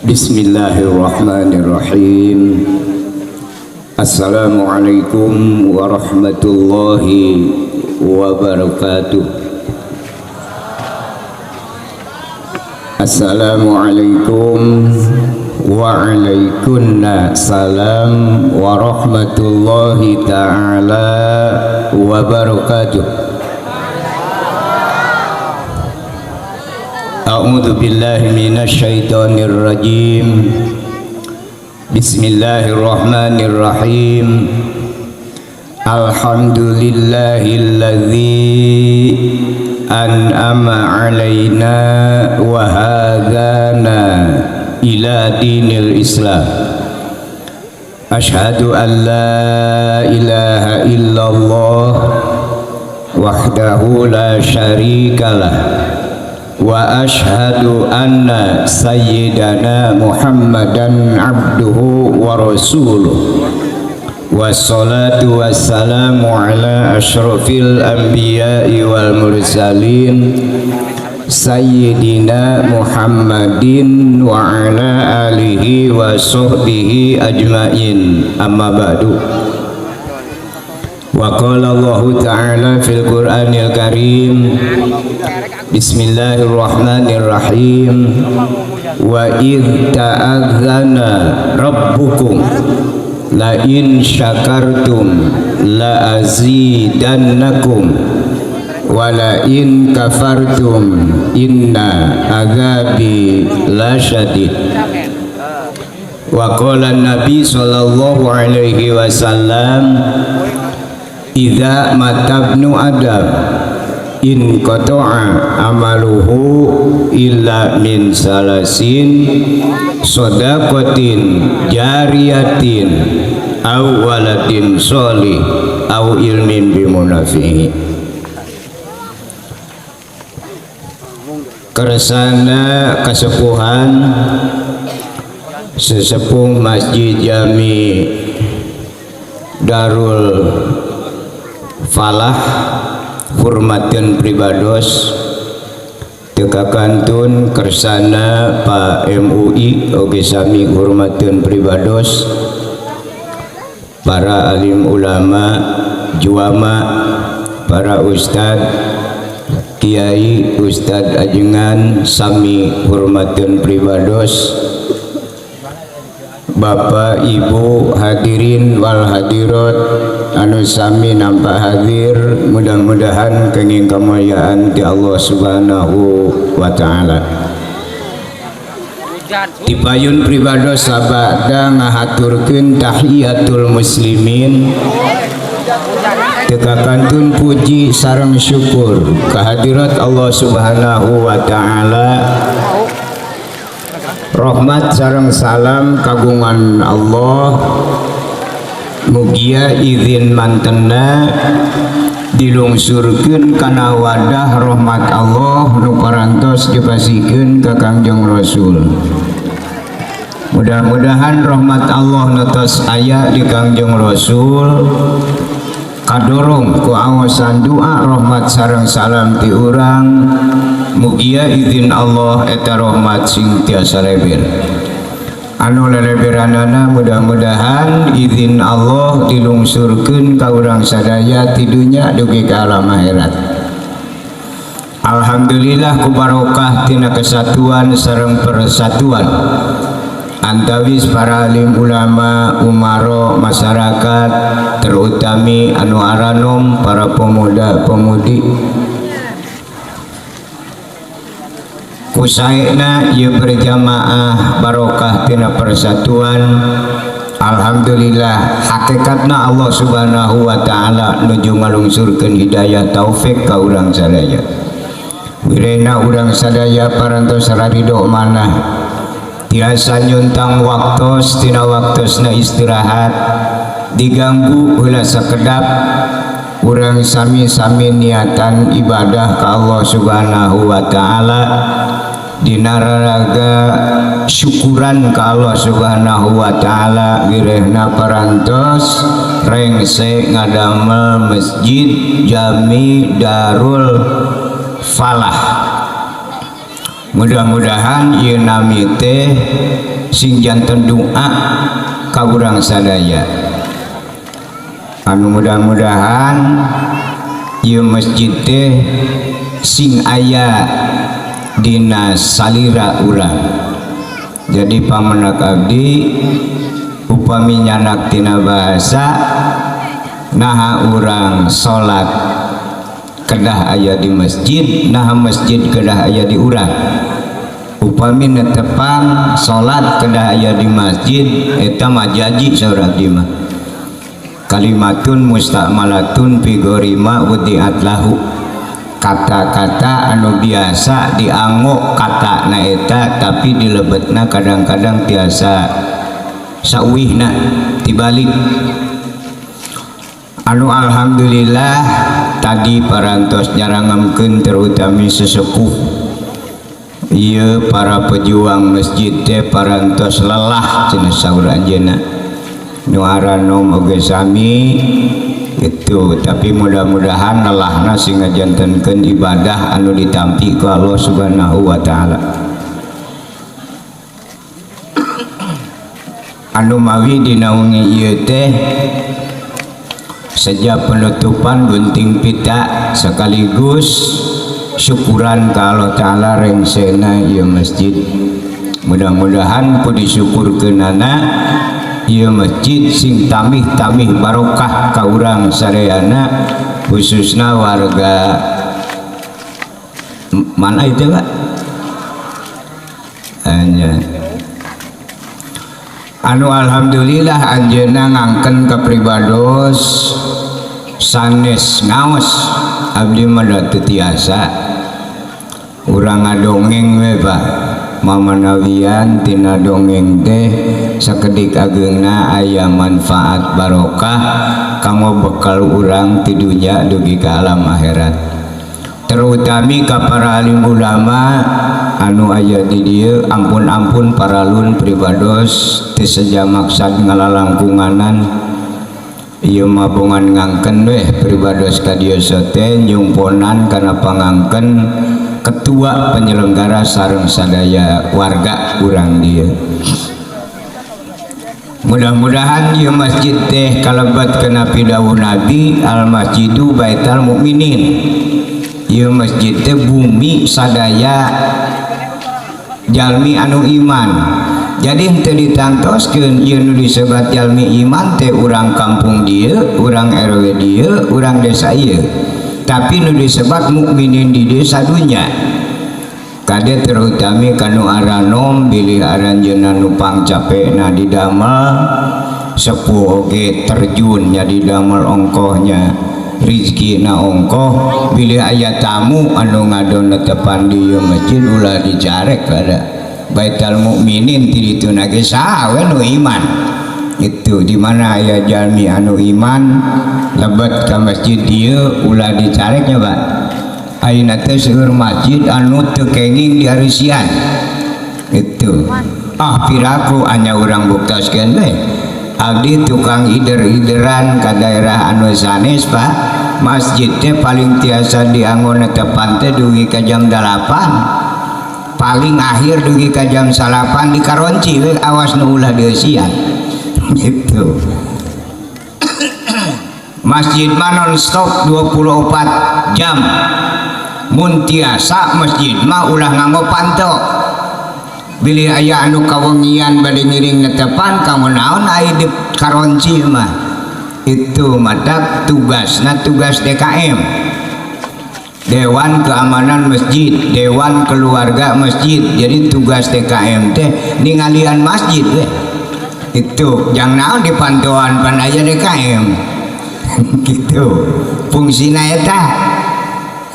Bismillahirrahmanirrahim. Assalamualaikum warahmatullahi wabarakatuh. Assalamualaikum waalaikumsalam warahmatullahi ta'ala wabarakatuh. A'udzu billahi minasy syaithanir rajim. Bismillahirrahmanirrahim. Alhamdulillahilladzi an'ama 'alaina wa hadana ila dinil Islam. Asyhadu an la ilaha illallah wahdahu la syarikalah wa ashhadu anna sayyidana Muhammadan abduhu wa rasuluh. Wassalatu wassalamu ala asyrafil anbiya'i wal mursalin sayyidina Muhammadin wa ala alihi wa sahbihi ajmain. Amma ba'du. Wa qala Allahu ta'ala fil Qur'anil Karim. Bismillahirrahmanirrahim. Wa idh ta'adzana rabbukum la in syakartum la azidannakum wa la in kafartum inna azabi lasyadid. Wa qala Nabi sallallahu alaihi wasallam, idza matabnu adam in qata'a amaluhu illa min salasin shadaqatin jariyatin aw waladin sholih aw ilmin bimunafihi. Kersana kasepuhan sesepuh Masjid Jami Darul Falah hormatin pribados tekakantun kersana Pak MUI oge sami hormatin pribados para alim ulama juama para ustad kiai ustad ajengan sami hormatin pribados Bapak Ibu hadirin wal hadirat anu sami nampak hadir, mudah-mudahan kenging kemuliaan di Allah Subhanahu wa ta'ala. Dipayun pribados sabada ngahaturkeun tahiyatul muslimin, tekakantun puji sareng syukur kehadirat Allah Subhanahu wa ta'ala. Rahmat sareng salam kagungan Allah mugia izin mantena dilungsurkeun kana wadah rahmat Allah nu parantos dipasikeun ka Kangjeng Rasul. Mudah-mudahan rahmat Allah nu tos aya di Kangjeng Rasul kadorong ku awasan doa rahmat sareng salam ti urang mugia izin Allah eta rahmat sing tiasa leber. Anu leleberanana mudah-mudahan izin Allah dilungsurkeun ka urang sadaya ti dunya dugi ka alam akhirat. Alhamdulillah ku barokah tina kesatuan sareng persatuan antawis para alim ulama umaro masyarakat terutami anu aranom para pemuda pemudi kusaena ieu berjamaah barokah tina persatuan. Alhamdulillah hakikatna Allah Subhanahu wa ta'ala nuju ngalungsurkeun hidayah taufik ka urang sadaya. Wirena urang sadaya parantos raridho manah tiasa nyuntang waktos tina waktosna istirahat diganggu heula sakedap urang sami-sami niatan ibadah ka Allah Subhanahu wa ta'ala dina raraga syukuran ka Allah Subhanahu wa ta'ala wirehna parantos rengse ngadamel Masjid Jami Darul Falah mudah-mudahan ieu nami teh sing janten doa ka urang sadaya anu mudah-mudahan ieu masjid teh sing aya dina salira urang. Jadi pamenak abdi upami nyanak tina bahasa naha urang salat kedah aya di masjid, naha masjid kedah aya di urang. Upami netepang salat kedah aya di masjid eta mah jaji saur abdi mah. Kalimatun musta'malatun fi gorima wudiat lahu. Kata-kata anu biasa dianggo kata na eta tapi dilebetna kadang-kadang tiasa sauwihna tibalik. Anu alhamdulillah tadi parantos nyarangamkeun terutami sesepuh ieu para pejuang masjid teh parantos lelah cenah saur anjeunna nu aranom oge sami itu, tapi mudah-mudahan lelahna sing ngajantenkeun ibadah anu ditampi ku Allah Subhanahu wa taala. Anu mawi dinaungi ieu teh sejak penutupan gunting pita sekaligus syukuran ka Allah taala rengsena ieu masjid. Mudah-mudahan ku disyukurkeunana ieu masjid sing tamih-tamih barokah ka urang sareana khususna warga mana itu Pak? Anu alhamdulillah anjeunna ngangken ka pribados sanes ngaos abdi mah teu tiasa urang ngadongeng we Pak. Mamanawian tina dongeng teh sakedik ageungna aya manfaat barokah kanggo bekal urang ti dunya dugi ka alam akhirat. Terutami ka para alim ulama anu aya di dieu ampun-ampun paralun pribados teu saja maksad ngalalangkunganan ieu mah bongan ngangken weh pribados ka dieu teh nyumponan kana pangangken ketua penyelenggara sareng sadaya warga urang dia. Mudah-mudahan ieu masjid teh kalebat kana pidawuh Nabi al masjidu baital mukminin. Ieu masjid teh bumi sadaya jalmi anu iman. Jadi henteu ditantoskeun ieu nu disebat jalmi iman teh urang kampung dieu, urang RW dieu, urang desa ieu. Tapi nu disebat mukminin di desa dunya kade terutami kanu aranom bilih aranjeunna nu pangcapena didamel sepuh oge terjun nya didamel ongkohnya rizkina ongkoh bilih aya tamu anu ngadonetepan di masjid ulah dicarek kada baital mukminin ti ditu na ge saha we nu iman. Itu di mana aya jalmi anu iman lebat ka masjid dieu ulah dicareknya Pak. Ayeuna teh seueur masjid anu teu kenging di hareusian. Itu. Piraku anya urang buktaskeun teh. Abdi tukang hider-hideran ka daerah anu sanes Pak. Masjid teh paling tiasa dianggo netepan teh dugi ka jam 8. Paling akhir dugi ka jam 9 dikaronci we awas nu ulah deusian. Gitu. Masjid mah non stop 24 jam. Mun tiasa masjid mah ulah nganggo panto. Bilih aya anu kawengian bade ngiring netepan kamu naon aya di karonci mah. Itu madak tugasna tugas DKM. Dewan Keamanan Masjid, Dewan Keluarga Masjid. Jadi tugas DKM teh ningalian masjid we. Itu yang naon dipantauan pan aya DKM gitu fungsina eta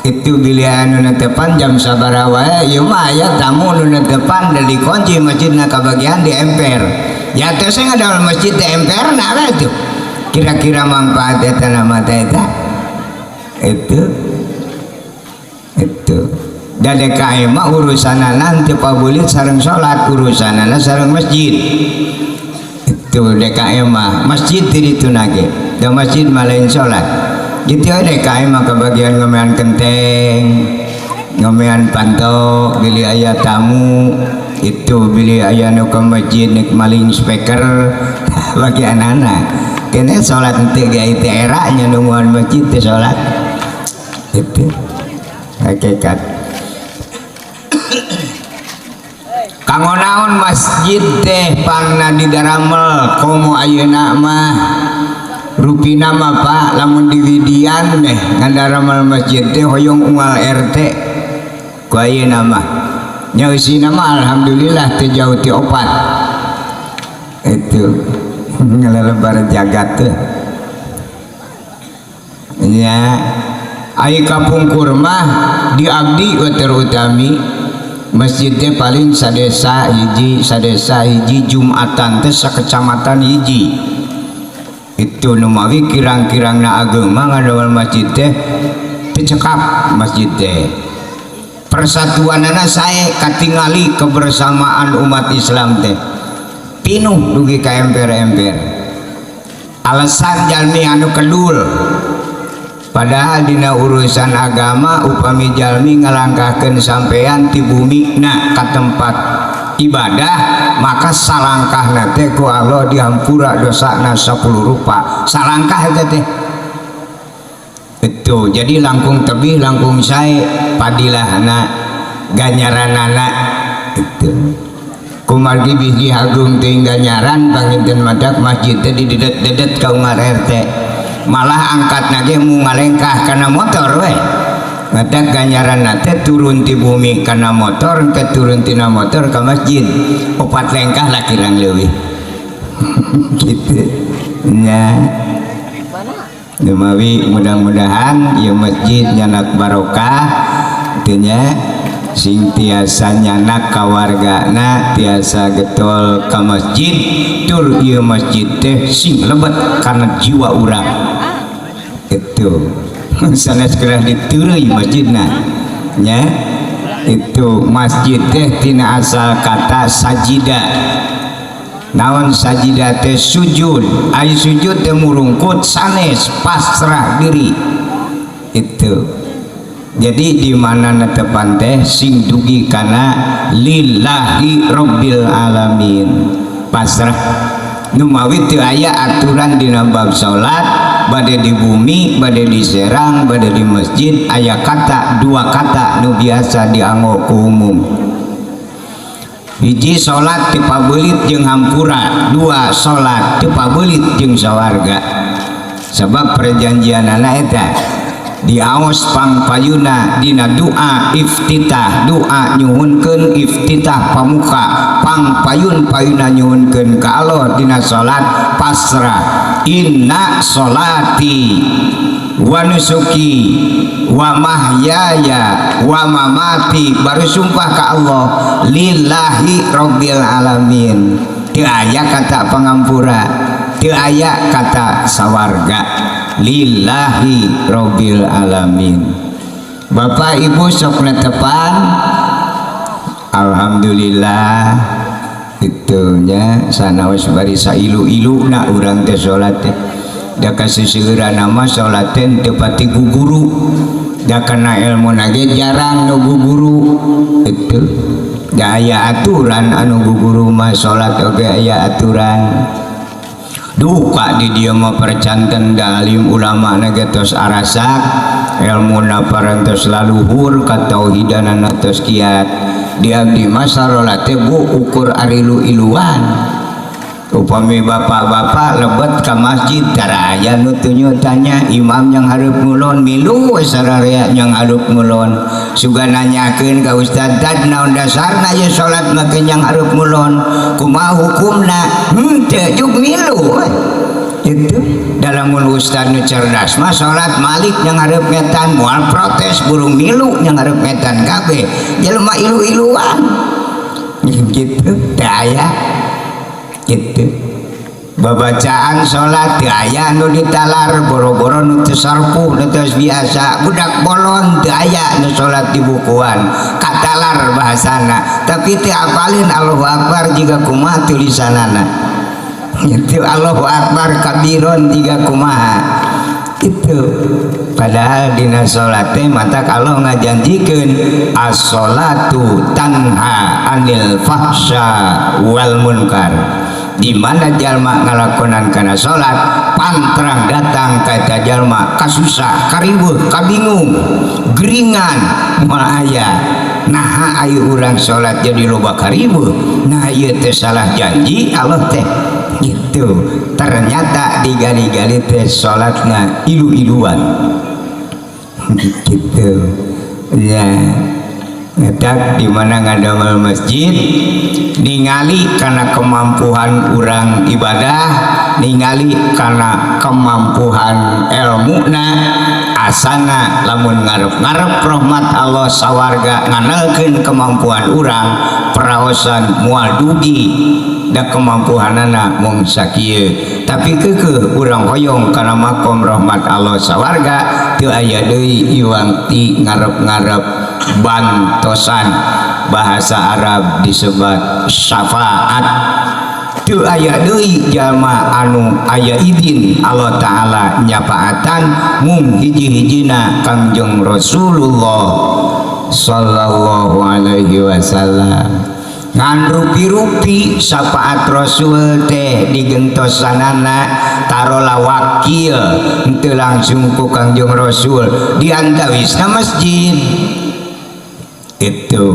itu bilihan nu netepan jam sabaraha wae ieu mah aya tamu nu netepan da dikunci masjidna kabagian di emper ya teh saya ngadaol masjid di emper na we tuh kira-kira manfaat eta nama eta itu da DKM mah urusanana teu pabulit sareng salat urusanana sareng masjid. Itu DKM mah masjid di ditu nage da masjid mah lain salat gitu DKM mah kebagian ngamean kenteng ngomean pantok bili aya tamu itu bili aya nu ke masjid nek maling speaker bagi anak-anak kene salat teu ge teh era nya nungguan masjid teh salat itu hakikat. Kanggo naon masjid teh pangna didaramel komo ayeuna mah rupina mah Pak lamun di Widian deh ngadaramel masjid teh hoyong unggal RT ku ayeuna mah nya eusina mah alhamdulillah teu jauh ti opat itu ngelelebar jagat teh nya ai kapungkur mah diabdi terutami masjid teh paling sadesa hiji Jumatan teh sakecamatan hiji itu numawi kirang-kirangna agama ngadawal masjid teh cekap masjid teh persatuanana sae katingali kebersamaan umat Islam teh pinuh dugi ka emper-emper alasan jalmi anu kedul padahal dina urusan agama upami jalmi ngalangkahkeun sampean ti bumi na ka tempat ibadah maka salangkahna teh ku Allah dihampura dosana 10 rupa salangkah eta teh itu jadi langkung tebih langkung sae padilahna ganyaranana itu kumargi biji agung teuing ganyaran panginten madak masjid teh didedet-dedet ka umar RT malah angkatna ge mu ngalengkah kana motor we ngadak ganyaranna teh turun ti bumi kana motor ke turun tina motor ka masjid 4 lengkah lah kirang leuwih gitu nya Dumawi mudah-mudahan ya masjid nyanak barokah itunya sing tiasa nyanak kawargana tiasa getol ka masjid tur ieu masjid teh sing lebet karena jiwa urang itu sanes kerah diturui masjidna nya itu masjid teh tina asal kata sajida naon sajida teh sujud ai sujud teh murungkut sanes pasrah diri itu jadi di mana netepan teh sing dugi kana lillahi rabbil alamin pasrah numawi teu aya aturan dina bab salat bade di bumi bade di serang bade di masjid aya kata dua kata nu biasa dianggo ku umum hiji salat ti pabeulit jeung hampura dua salat ti pabeulit jeung sawarga sebab perjanjianana eta diaos pangpayuna dina doa iftitah doa nyuhunkeun iftitah pamuka pangpayun payuna nyuhunkeun ka Allah dina salat pasrah inna sholati wa nusuki wa mahyaya wa mamati baru sumpah ka Allah lillahi rabbil alamin teu aya kata pangampura teu aya kata sawarga lillahi rabbil alamin. Bapak Ibu sok netepan alhamdulillah itunya sanaos bari sailu-ilu na urang teh salat teh da kaseuseurana nama salat teh teu pati guguru da kana ilmu nage jarang nu guguru itu da aya aturan anu guguru mah salat oge aya aturan duka di dia mah percanten dalim ulama nagetos arasak ilmu na parantos laluhur katauhidanana tos kiat di abdi masarola teh bu ukur arilu-iluan upami bapak-bapak lebet ke masjid taraya nu tanya imam yang hareup ngulon milu sararea yang hareup ngulon suga nanyakeun ka ustad tad naon dasarna ye salat make yang hareup ngulon kumaha hukumna teu juk milu itu dalam ustad nu cerdas mah salat malik yang hareup ngetan moal protes burung milu yang hareup ngetan kabeh jelema ilu-iluan gitu daya gitu babacaan salat teu aya nu ditalar boro-boro nu teu sarpuh nu teu biasa budak bolon teu aya nu salat di bukuan katalar bahasana tapi teu apalin Allahu Akbar jiga kumaha tulisanana itu Allahu Akbar kabiron jiga kumaha itu padahal dina salat teh mata kalau ngajanjikeun as-sholatu tanha anil fahsya wal munkar, di mana jalma ngalakonan kana salat pantrang datang ka jalma kasusah kariweuh kabingung geringan moal aya naha ayu urang salat jadi loba kariweuh, nah ieu teh salah janji Allah teh gitu. Ternyata digali-gali teh salatna ilu-iluan gitu ya. Ngetak di mana ngadamel masjid ningali karena kemampuan urang ibadah, ningali karena kemampuan ilmuna, asana lamun ngarep-ngarep rahmat Allah sawarga nganalkeun kemampuan urang peraosan moal dugi da kemampuanana mung sakieu, tapi keukeuh urang hoyong kana makom rahmat Allah sawarga teu aya deui iwang ti ngarep-ngarep bantosan, bahasa Arab disebut syafaat. Teu aya deui jalma anu aya izin Allah taala nyafaatan mung hiji-hijina Kangjeng Rasulullah sallallahu alaihi wasallam. Ngan rupi-rupi syafaat Rasul teh digentosanana tarola wakil henteu langsung ku Kangjeng Rasul diantawisna masjid itu.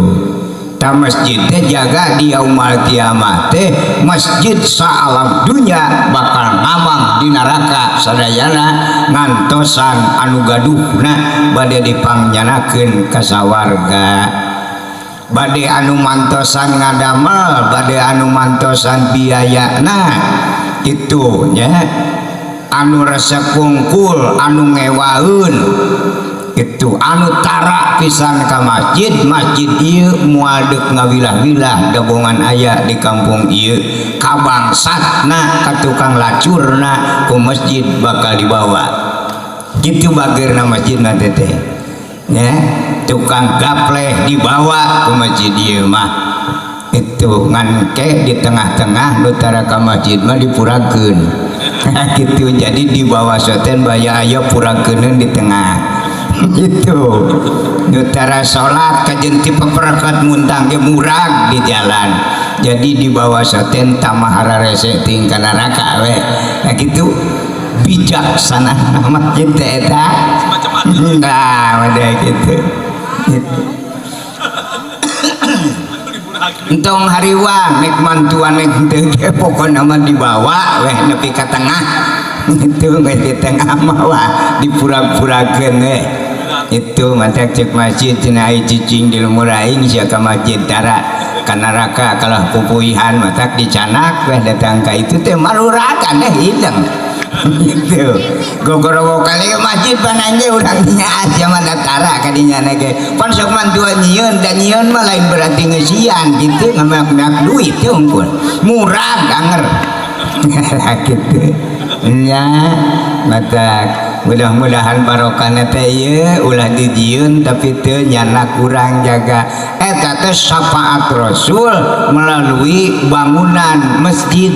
Ta masjid teh jaga di yaumul kiamat teh masjid saalam dunya bakal ngamang di neraka sadayana ngantosan anu gaduhna bade dipangjanakeun ka sawarga, bade anu mantosan ngadamel, bade anu mantosan biayana itu nya, anu resep kungkul, anu ngewaeun itu, anu tara pisan ka masjid. Masjid ieu moal deuk ngawilah-wilah gabungan aya di kampung ieu, kabangsatna ka tukang lacurna ku masjid bakal dibawa kitu bageurna masjidna teh ya, tukang gapleh dibawa ke masjid ieu mah itu ngan ke di tengah-tengah nu tara ka masjid mah dipurakeun gitu. Jadi di bawah soten baya aya purakeun di tengah gitu. Nu tara salat kajeun ti peperkat muntang ge murag di jalan, jadi di bawah soten tamah rarese ting ka neraka we. Nah gitu bijaksana masjid teh eta. Nah, udah gitu. Entong hariwang nek mantuan nek teu pokona mah dibawa weh nepi ka tengah. Itu geus di tengah mah wah dipura-purakeun we. Itu mata cek masjid cenah ai cicing di lumur aing sia ka masjid tara ka neraka kalah pupuihan mata dicanak weh datang ka itu teh marurakan hideung. Gitu gogoro kali ke masjid pananje urang nyaat zaman datara kadinya nage pan sok mantua nyieun dan nyieun mah lain berarti ngeusian gitu ngamak-ngamak duit teh unggul murah ganger gitu nya mata mudah-mudahan barokahna teh ieu ulah dijieun tapi teu nyana kurang jaga eta teh syafaat Rasul melalui bangunan masjid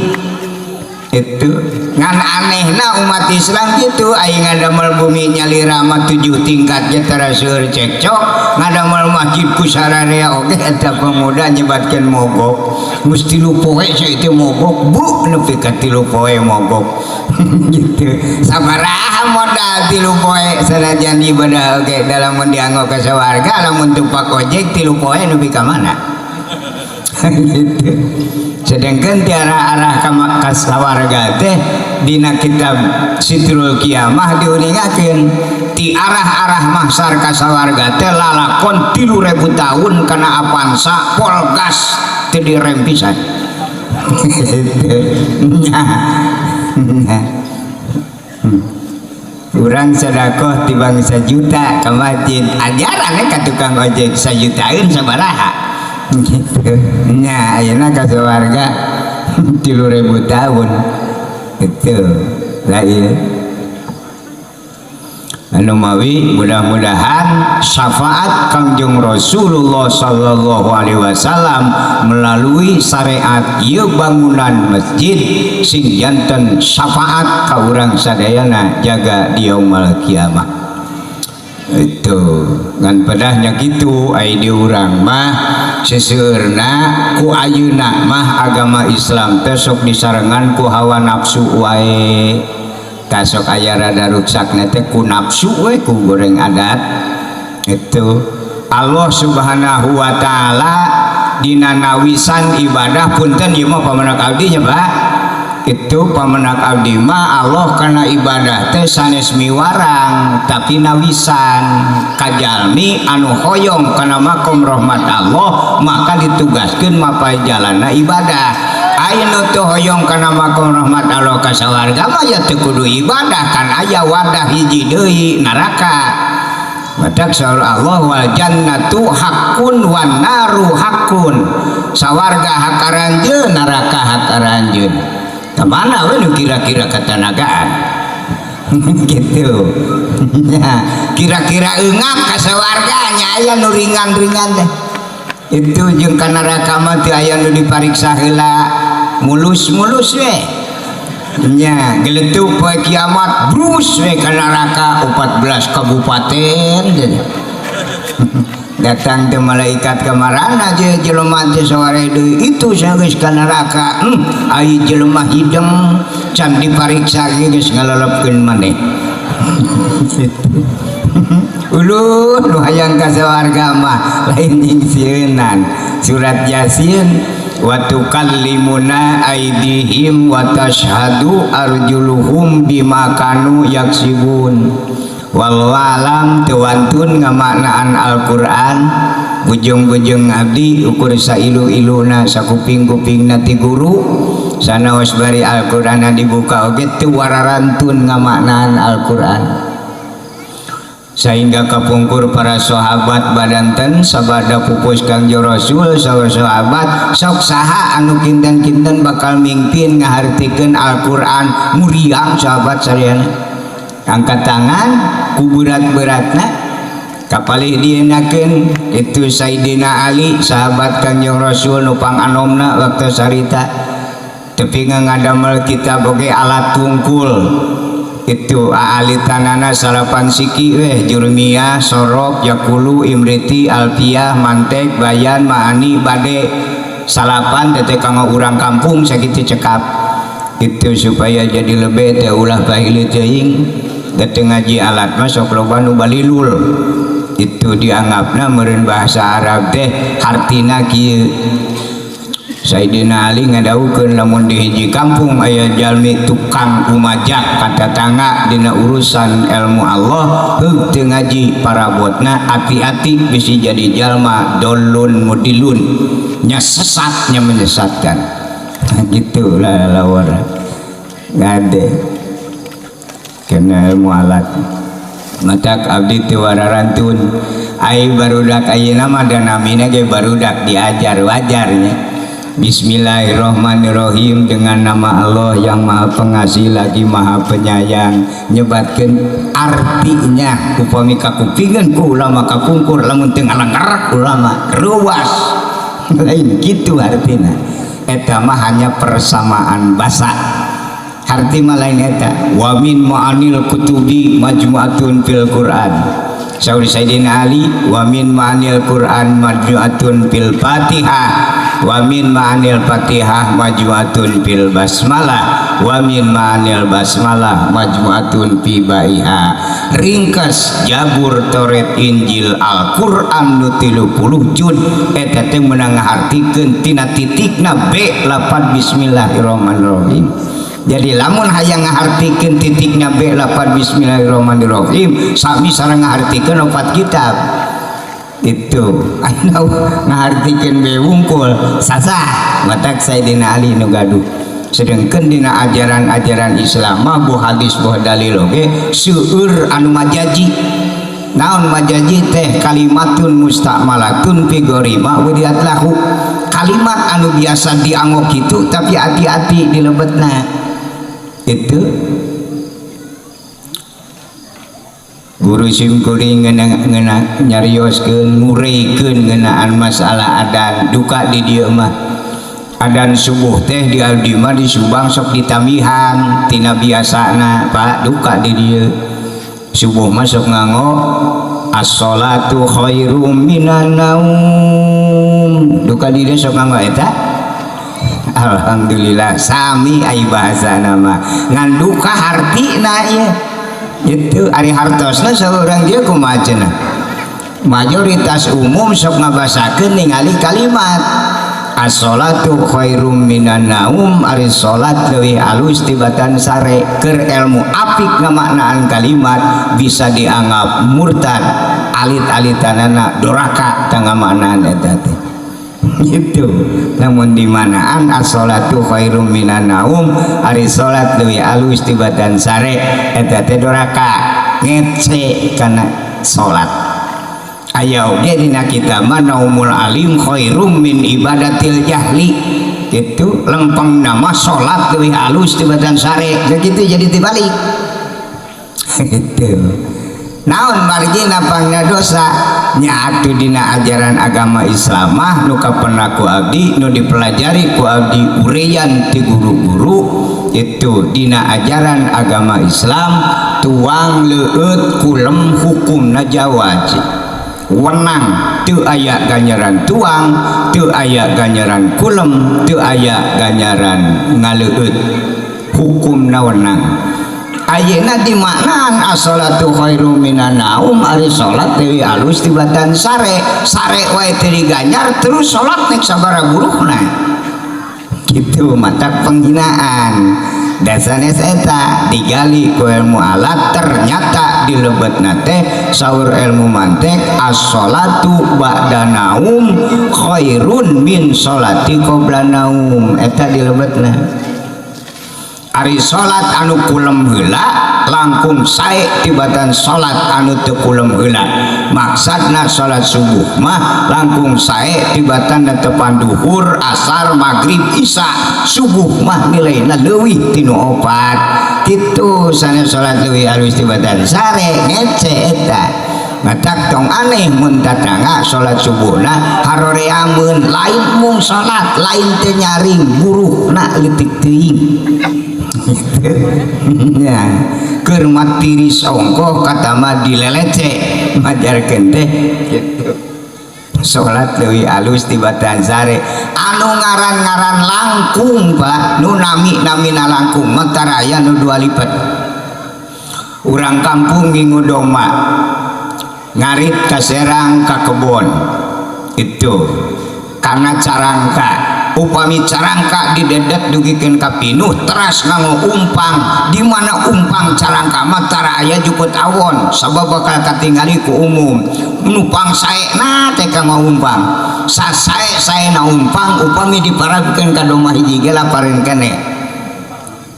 itu. Ngan anehna umat Islam gitu aing ngadamel bumi nyalira mah 7 tingkat ge tara seueur cekcok, ngadamel masjid ku sararea oge eta pemuda nyebatkeun mogok geus 3 poe sia teh mogok bu nepi ka 3 poe mogok gitu. Sabaraha modal 3 poe sanajan ibadah oge dalam dianggo ka sawarga lamun tumpak ojek 3 poe nepi ka mana gitu. Sedangkan tiara arah ka sawarga teh dina kitab Sitrul Qiyamah diuningakeun ti arah-arah mahsyar ka sawarga teh lalakon 3000 tahun kana Avanza Polgas teu direm pisan. Urang sedekah tibang 1 juta ka masjid ajaran ka tukang ojek 1 jutaan sabaraha gitu. Nya ayeuna ka sawarga 3000 tahun itu lah ieu. anu mawi mudah-mudahan syafaat Kangjeng Rasulullah sallallahu alaihi wasallam melalui syariat ieu bangunan masjid sing janten syafaat ka urang sadayana jaga di yaumul kiamah. Itu ngan pedahnya gitu ai di urang mah seseueurna ku ayeuna mah agama Islam teh sok disarengan ku hawa nafsu wae. Kasok aya rada ruksakna teh ku nafsu we ku goreng adat. Itu Allah Subhanahu wa taala dina nawisan ibadah punten ieu mah pamenak abdi nya Pak. Itu pamenak abdi mah Allah kana ibadah teh sanes miwarang tapi nawisan kajalmi anu hoyong kana makom rahmat Allah maka ditugaskeun mapai jalana ibadah. Ayeuna teu hoyong kana makom rahmat Allah ka sawarga mah ya teu kudu ibadah kan aya wadah hiji deui neraka. Matak saur Allah wal jannatu haqqun wan naru haqqun. Sawarga hakaranjeun neraka hakaranjeun. Kemana we nu kira-kira ketanagaan gitu ya, kira-kira eungap ka sawarganya aya nu ringan-ringan teh itu jeung ka neraka mah teu aya nu dipariksa heula mulus-mulus we nya geletuk poe kiamat brus we ka neraka 14 kabupaten datang ke malaikat kemarana aja jelema teh saware deui itu geus ka neraka ai jelema hideng can dipariksa geus ngalelepkeun maneh ulun nu hayang ka sawarga mah lain jeung sieunan surat Yasin wa tukallimuna aidihim wa tashhadu arjuluhum bima kanu yaksibun. Wallahu alam tewantun ngamaknaan Al-Quran bujung-bujung abdi ukur sailu-iluna sakuping-kupingna ti guru sanaos bari Al-Quran dibuka oge teu wararantun ngamaknaan Al-Quran sehingga kapungkur para sahabat badanten sabada pupus Kangjeng Rasul sahabat sok saha anu kinten-kinten bakal mimpin ngahartikeun Al-Quran muriang sahabat sareyana angkat tangan ku berat-beratna kapalih dienakeun itu Sayyidina Ali sahabat Kangjeng Rasul nu panganomna waktu sarita tepi ngadamel kitab oge alat tungkul itu aalitanana salapan siki jurmiyah sorop yakulu imriti alfiyah mantek bayan maani bade salapan tete kanggo urang kampung sakitu cekap itu supaya jadi lebih teh ulah bahili teuing dateng ngaji alat mah sok loba nu balilul itu dianggapna meureun bahasa Arab teh hartina kieu. Sayyidina Ali ngadawukeun lamun di hiji kampung aya jalmi tukang umajak katatangga dina urusan ilmu Allah heug teu ngaji parabotna hati-hati bisi jadi jalma dolun mudilun nya sesat nya menyesatkan gitu lah lawar ngade kena ilmu alat matak abdi teu wararantun ai barudak ayeuna mah da namina ge barudak diajar wajarnya. Bismillahirrahmanirrahim dengan nama Allah yang maha pengasih lagi maha penyayang nyebatkeun artinya upami kakupingeun ku ulama kapungkur lamun teu ngalangarak ulama ruas lain gitu artina eta mah hanya persamaan basa arti mah lain eta wa min ma'anil kutubi majmu'atun fil Qur'an saur Sayyidina Ali wa min ma'anil Qur'an majmu'atun fil Fatihah wa min ma'anil Fatihah majmu'atun fil basmalah wa min ma'anil basmalah majmu'atun fi baiha ringkas Jabur Toret Injil Al-Qur'an nu 30 juz eta teh meunang ngahartikeun tina titikna B lapan bismillahirrahmanirrahim. Jadi lamun hayang ngahartikeun titikna B lapan bismillahirrahmanirrahim sami sareng ngahartikeun 4 kitab itu anu ngahartikeun B wungkul sasah matak Sayyidina Ali nu gaduh sedengkeun dina ajaran-ajaran Islam mah bu hadis bu dalil oge seueur anu majaji naon majaji teh kalimatun musta'malatun fi gharima wadiat lahu kalimat anu biasa dianggok kitu tapi hati-hati dilebetna itu guru simkuring ngena nyarioskeun nguraykeun ngeunaan masalah adan duka di dieu mah adan subuh teh di abdi mah di Subang sok ditamihan tina biasana Pak duka di dieu subuh mah sok nganggo as-sholatu khairum minan naum duka di dieu sok nganggo eta. Alhamdulillah sami ai bahasana mah ngan duka hartina ieu itu ari hartosna saurang dia kumaha cenah mayoritas umum sok ngabasakeun ningali kalimat as-sholatu khairum minan naum ari salat leuwih alus tibatan sare keur ilmu apik ngamaknaan kalimat bisa dianggap murtad alit-alitanana doraka tang ngamaknaan eta teh gitu. Namun di manaan as-sholatu khairum minan naum ari salat leuwih alus tibatan sare eta teh doraka ngece kana salat aya oge dina kitab mah naumul alim khairum min ibadatil jahli gitu lempeng nama salat leuwih alus tibatan sare begitu jadi dibalik gitu. Naon margina pangna dosa nyaatu dina ajaran agama Islam mah nu kapenah ku abdi nu dipelajari ku abdi ureyan ti guru-guru itu dina ajaran agama Islam tuang leueut kulem hukumna jawaj wenang teu aya ganjaran tuang teu aya ganjaran kulem teu aya ganjaran ngaleueut hukumna wenang. Ayeuna dimaknaan as-sholatu khairum minan naum ari salat deui alus tibatan sare wae teu diganjar terus salat nek sabaraha buruhna kitu mata penghinaan dasanes eta digali ku ilmu alat ternyata dilebetna teh saur ilmu mantek as-sholatu ba'da naum khairun min sholati qabla naum eta dilebetna ari salat anu kulem heula langkung sae tibatan salat anu teu kulem heula maksudna salat subuh mah langkung sae tibatan tepan duhur asar maghrib isya subuh mah nilaina leuwih tinu 4 kitu sanes salat leuwih alus tibatan sare ngece eta matak tong aneh mun tatangga salat subuhna haroreameun lain mung salat lain teh nyaring buruhna leutik teuing ya keur matiri songkoh kata mah dilelece majarkeun teh gitu salat leuwih alus tibatan sare anu ngaran-ngaran langkung Pak nu nami-namina langkung mentara aya nu 2 lipat urang kampung minggu doma ngarit ka Serang ka kebon itu karena carangka upami carangka didedet dugikeun ka pinuh teras nganggo umpang di mana umpang carangka mah tara aya jukut awon sabab bakal katingali ku umum nupang saena teh kanggo umpang sasae-saena umpang upami diparabkeun ka domah hiji ge lapareun keneh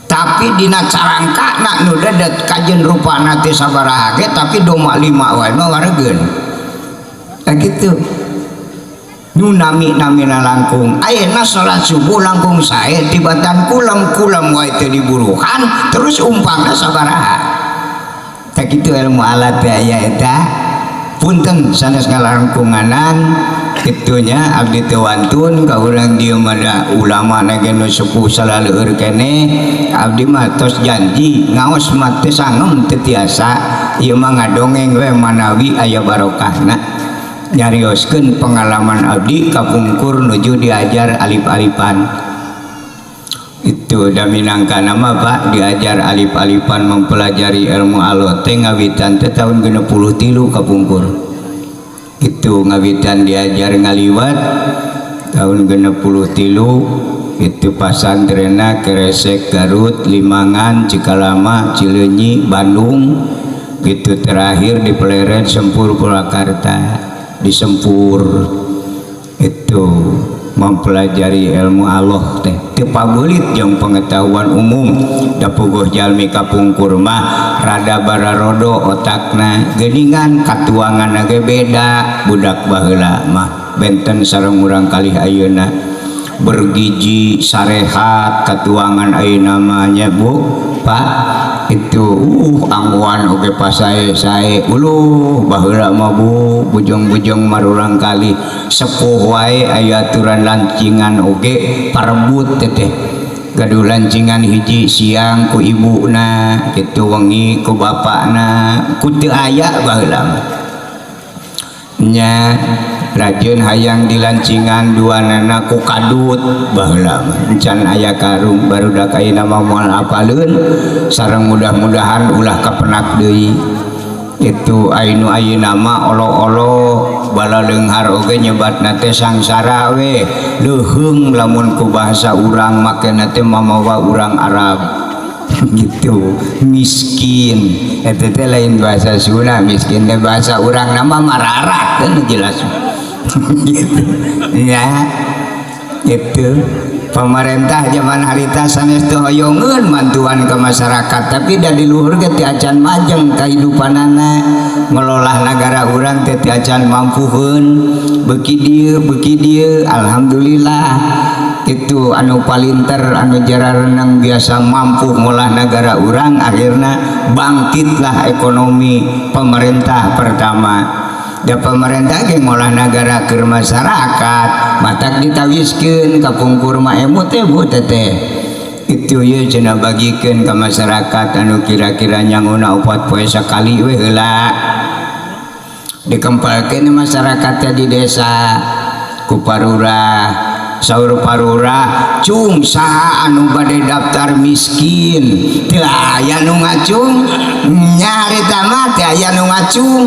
tapi dina carangka na nu dedet kajen rupana teh sabaraha ge tapi domah 5 wae mah waregeun kitu nu nami-namina langkung ayeuna salat subuh langkung sae tibatan kulem wae teu diburuhan terus umpangna sabaraha teh kitu ilmu alat teh aya eta punten sanes ngalangkunganan kitunya abdi teu wantun ka urang dieu mah ulama nage nu sepuh salaleur keneh abdi mah tos janji ngaos mah teu sangem teu tiasa ieu mah ngadongeng we manawi aya barokahna nyarioskeun pengalaman abdi kapungkur nuju diajar alif-alifan itu da minangkana mah Pak diajar alif-alifan mempelajari ilmu Allah teh ngawitan teh tahun 63 kapungkur itu ngawitan diajar ngaliwat tahun 63 itu pasantrenna Keresek Garut Limangan Cikalama Cileunyi Bandung gitu terakhir di Pleret Sempur Purwakarta di Sempur itu mempelajari ilmu Allah teh teu pabulit jeung pengetahuan umum da puguh jalmi kapungkur mah rada bararodo otakna geuningan katuanganna ge beda budak baheula mah benten sareng urang kalih ayeuna bergiji sarehat katuangan ayeuna mah nya Bu Pak itu angguan oge pasae sae uluh baheula mah Bu bujung-bujung marurang kali sepuh wae aya aturan lancingan oge parebut teh gaduh lancingan hiji siang ku ibuna kitu wengi ku bapakna ku teu aya baheula nya rajin hayang dilancingan duanana ku kadut baheula encan aya karung barudak ayeuna mah moal apaleun sareng mudah-mudahan ulah kapenak deui itu ainu ayeuna mah olo-olo bala leunghar oge nyebatna teh sangsara we leuheung lamun ku bahasa urang makena teh mamawa urang Arab gitu miskin eta teh lain bahasa Sunda miskin teh bahasa urang nama mararat kan jelas gitu ya itu pemerintah zaman harita sanes teu hoyongeun bantuan ke masyarakat tapi dari luhur ge teu acan majeng kahidupanana ngelola negara urang teh teu acan mampuheun beuki dieu alhamdulillah itu anu palinter anu jara renang biasa mampu ngolah negara urang akhirna bangkitlah ekonomi pemerintah pertama da pemerintah ge ngolah negara ke masyarakat matak ditawiskeun ka pungkur mah emu teh Bu teteh itu ye cenah bagikeun ka masyarakat anu kira-kira nyanguna 4 poe sakali we heula dikempalkeun masyarakat di desa ku parurah saur parura cung saha anu bade daftar miskin teu aya nu ngacung nyarita mah teu aya nu ngacung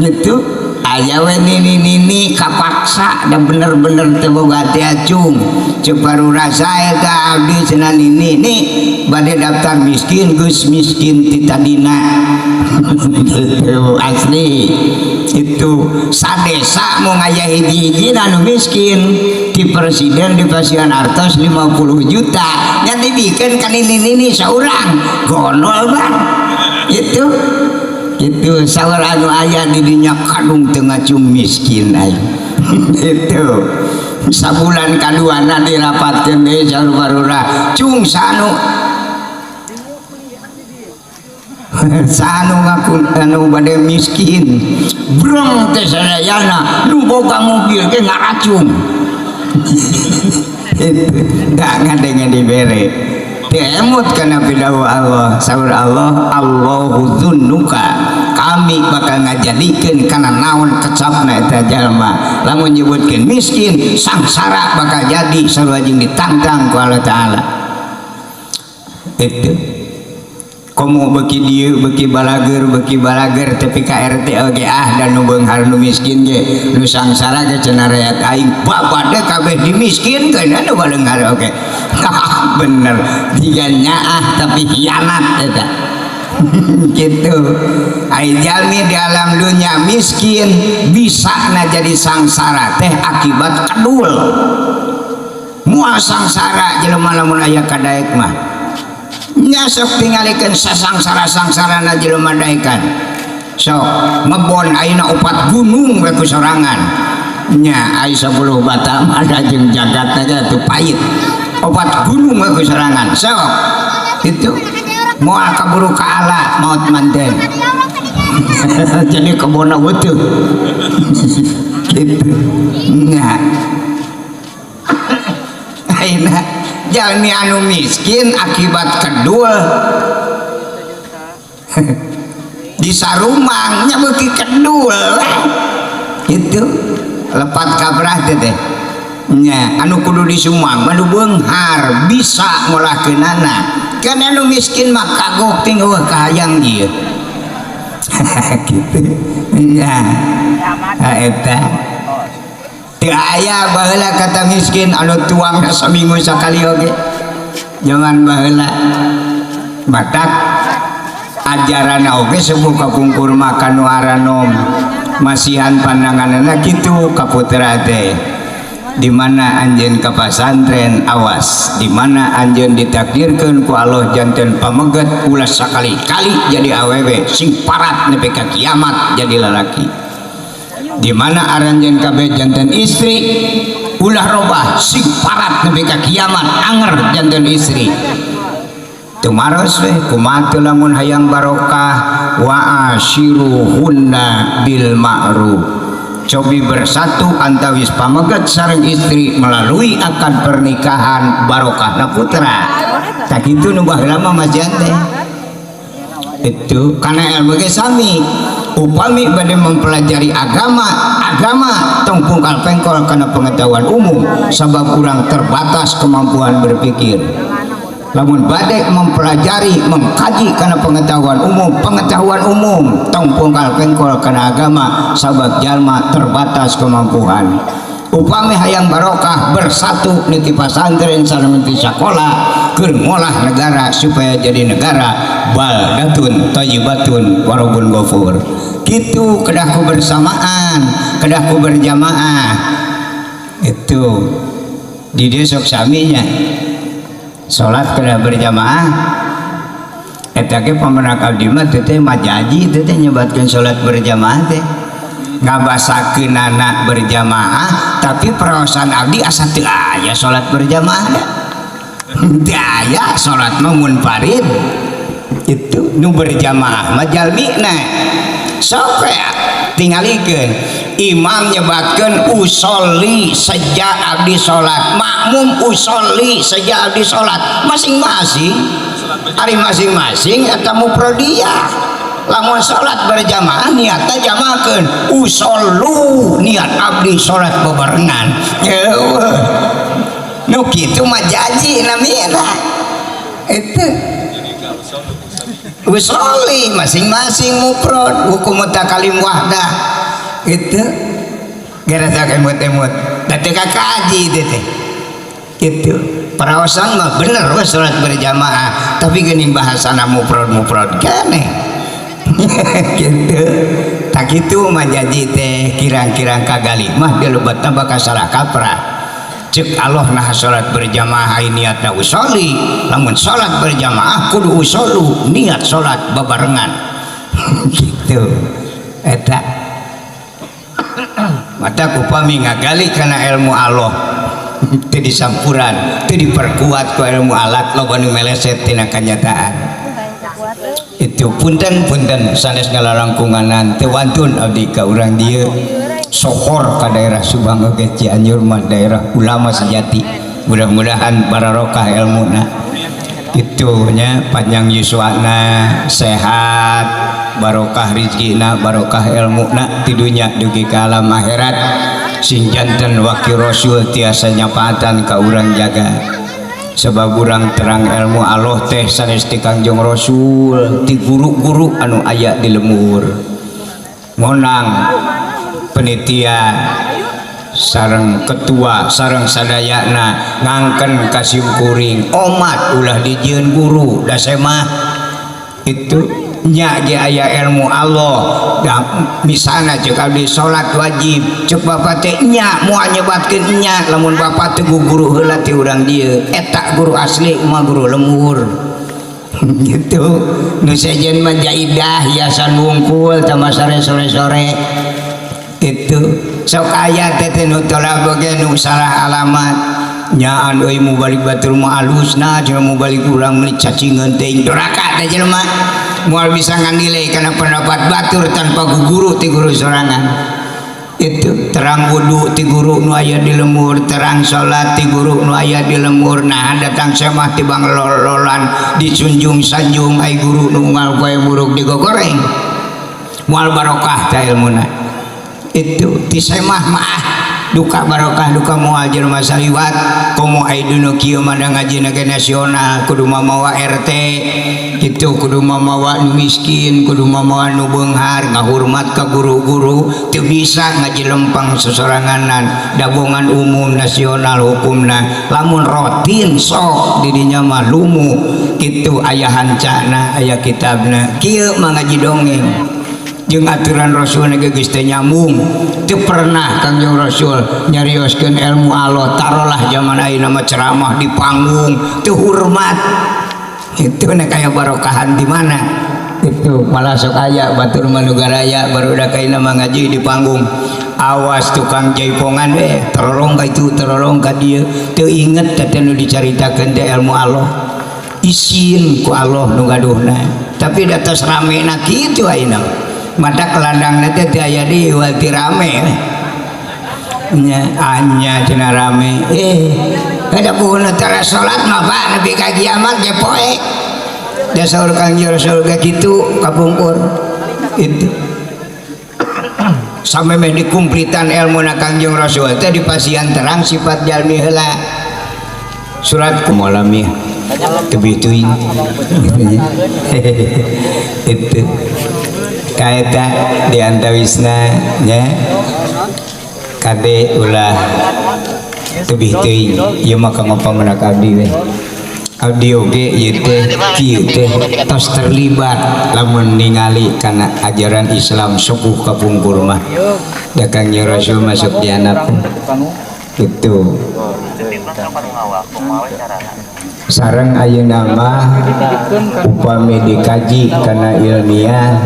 gitu aya we nini kapaksa da bener-bener teu boga teh acung ceuk parura sae teh abdi cenah nini bade daftar miskin geus miskin ti tadina asli itu sadesa mau ngaya hiji-hiji anu miskin di presiden di pasian artos 50 juta yang dibikin kan ini seorang gonol bang itu saur anu aya di dinya kadung tengah cum miskin ay itu sabulan kaduana dirapatkeun deui saur barura cung sanu sanu ngaku anu bade miskin breng teh sadayana nu boga mobil ge ngaracung da ngadenge dibere temut kana pidawa Allah saur Allah Allahu dzunnuka kami bakal ngajadikeun kana naon kecapna eta jalma lamun nyebutkeun miskin sangsara bakal jadi sarua jeung ditangtang ku Allah taala itu komo beki dieu beki balager tapi ka RT oge dan nu beunghar nu miskin ge nu sangsara ge cenah rakyat aing babade kabeh dimiskinkeun anu baleunghar oge bener diga nyaah tapi hianat eta gitu ai jalmi di alam dunya miskin bisa na jadi sangsara teh akibat kedul moal sangsara jelema lamun aya kadaek mah nya sok tingalikeun sasangsara na jelema daekan sok ngebon ayeuna 4 gunung we ku sorangan nya ai 10 bata ada jeung jagatna teh teu pait 4 gunung we ku sorangan sok itu moal kaburu ka Allah maot manten jadi kebona weuteung gitu nya ayeuna jalmi anu miskin akibat kedul di sarumangnya beuki kedul itu lepat kabrah teh nya anu kudu disumang anu beunghar bisa ngolahkeunana kan anu miskin mah kagok ting eueuh kahayang ieu gitu nya eta teu aya baheula kata miskin anu tuang saminggu sakali oge jangan baheula batak ajaran oge sebuah kapungkur makan waranom masihan pandanganana gitu kaputra teh dimana anjeun ka pasantren awas dimana anjeun ditakdirkeun ku Allah janten pameget ulah sakali-kali jadi awewe sing parat nepi ka kiamat jadi lalaki di mana aranjeun kabeh janten istri ulah robah sing parat nepi ka kiamat anger janten istri tumaros we kumaha lamun hayang barokah wa ashiruhunna bil ma'ruf, cobi bersatu antawis pamegat sareng istri melalui akad pernikahan barokahna putra. Tak gitu nu baheula mah majian teh itu karena ilmu ge sami upami bade mempelajari agama tong pungkal pengkol karena pengetahuan umum sabab kurang terbatas kemampuan berpikir. Lamun bade mempelajari mengkaji karena pengetahuan umum tong pungkal pengkol karena agama sabab jalma terbatas kemampuan. Upami hayang barokah bersatu niti pasantren sareng niti sekolah keur ngolah negara supaya jadi negara baldatun thayyibatun warabun ghafur. Kitu kedah kebersamaan, kedah berjamaah. Itu di desok saminya salat kedah berjamaah eta ge pamenang abdi mah teh majaji teh nyebatkeun salat berjamaah teh ngabasakeun anak berjamaah tapi perawasan abdi asa teu aya salat berjamaah da. Teu aya salat mah munfarid. Itu nu berjamaah mah jalmina sok tingalikeun imam nyebatkeun usolli sejak abdi salat, makmum usolli sejak abdi salat, masing-masing ari masing-masing eta mufradiyah. Lamun salat berjamaah niatna jamaahkeun usollu niat abdi salat bebarengan. Nu kitu mah janji namina itu usolli masing-masing mufrad hukum mutakalim wahdah itu gara-gara emut-emut teh kaji teh gitu perawasan mah bener we salat berjamaah tapi geuning bahasana mufrad keneh gitu tak gitu mah janji teh kirang-kirang kagali mah dilebetna bakal salah kaprah cek Allah nah salat berjamaah niatna usolli lamun salat berjamaah kudu usollu niat salat bebarengan gitu eta mata kupami ngagali kana ilmu Allah teu disampuran teu diperkuat ku ilmu alat loba nu meleset tina kanyataan. Itu punten sanes ngalarangkunganan teu wantun abdi ka urang dieu sohor ka daerah Subang oge Cianjur mah daerah ulama sejati. Mudah-mudahan barokah ilmuna itu nya panjang yuswana sehat barokah rizkina barokah ilmuna ti dunya dugi ka alam akhirat sing janten wakil rasul tiasa nyapaatan ka urang jaga sebab urang terang ilmu Allah teh sanes ti Kangjeng Rasul ti guru-guru anu aya di lemur ngonang penitia sareng ketua sareng sadayana ngangken kasim kuring omat ulah dijieun guru da semah itu nya ge aya ilmu Allah da misalna ceuk abdi salat wajib ceuk bapak teh nya moal nyebatkeun nya lamun bapak teh guru heula ti urang dieu eta guru asli mah guru lemur gitu nu sejen mah jaidah hiasan wungkul tama sore-sore itu sok aya teh nu tolak boge nu salah alamat nyaan euy mubalik batur mah alusna jeung mubalik urang meuli cacingeun teh doraka teh jelema moal bisa nganilai karena pendapat batur tanpa guru ti guru sorangan itu terang wudu ti guru nu aya di lemur terang salat ti guru nu aya di lemur nah datang semah ti bang lololan disunjung sanjung ai guru nu ngal poe buruk digogoreng moal barokah ta ilmuna itu ti semah maah duka barokah duka moal jelema saliwat komo ai dunu kieu manda ngaji nasional kudu mamawa RT itu kudu mamawa nu miskin kudu mamawa nu beunghar ngahormat ka guru-guru teu bisa ngaji lempang sesoranganan dabongan umum nasional hukumna lamun rutin sok dirinya mah lumu itu aya hancana aya kitabna kieu mah ngaji dongeng jeung aturan Rasul geus teh nyambung teu pernah Kangjeng Rasul nyarioskeun ilmu Allah tarolah zaman ayeuna mah ceramah di panggung teu hormat itu nek aya barokahan di mana itu malah sok aya batur manugaraya barudak ayeuna mah ngaji di panggung awas tukang jaipongan we terorong ka itu terorong ka dieu teu inget teh nu dicaritakeun teh ilmu Allah isin ku Allah nu gaduhna tapi datos rame na kitu ayeuna mata kelandangna teh teu aya deui wal ti rame nya anya cenah rame kada kuuna tara salat mah Pak nepi ka kiamat ge poe da saur Kangjeng Rasul ge kitu kapungkur itu sampai meh dikumplitan ilmu na Kangjeng Rasul teh di pasian terang sifat jalmi heula surat kumalami tebituin itu kaeta diantawisna nya kade ulah tebituin ieu mah kanggo pamenak abdi we abdi oge ieu teh kieu teh tos terlibat lamun ningali kana ajaran Islam sukuh kapungkur mah da Kangjeng Rasul masuk dianap itu sareng ayeuna mah upami dikaji kana ilmiah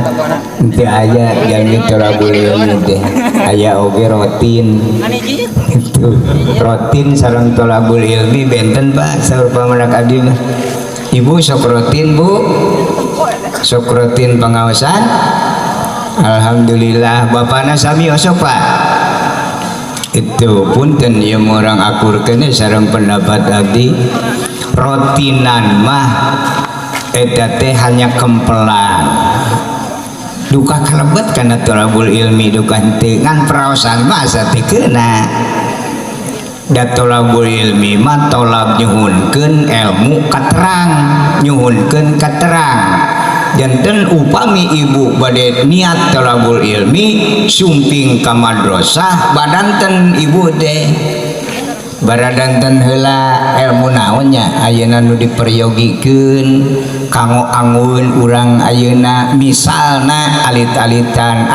teu aya jalmi tolabul ilmi teh aya oge rotin itu rotin sareng tolabul ilmi benten Pak saur pamanak abdi mah ibu sok rotin Bu sok rotin pengawasan alhamdulillah bapana sami osok Pak itu punten ieu urang akurkeun sareng pendapat abdi rotinan mah eta teh hanya kempelan duka kalebet kana tolabul ilmi duka henteu ngan praosan mah satekeuna da tolabul ilmi mah tolab nyuhunkeun ilmu katerang nyuhunkeun katerang janten upami ibu bade niat tolabul ilmi sumping ka madrasah badanten ibu teh baradanten heula ilmu naonnya ayeuna nu diperyogikeun kanggo angun urang ayeuna misalna alit-alitan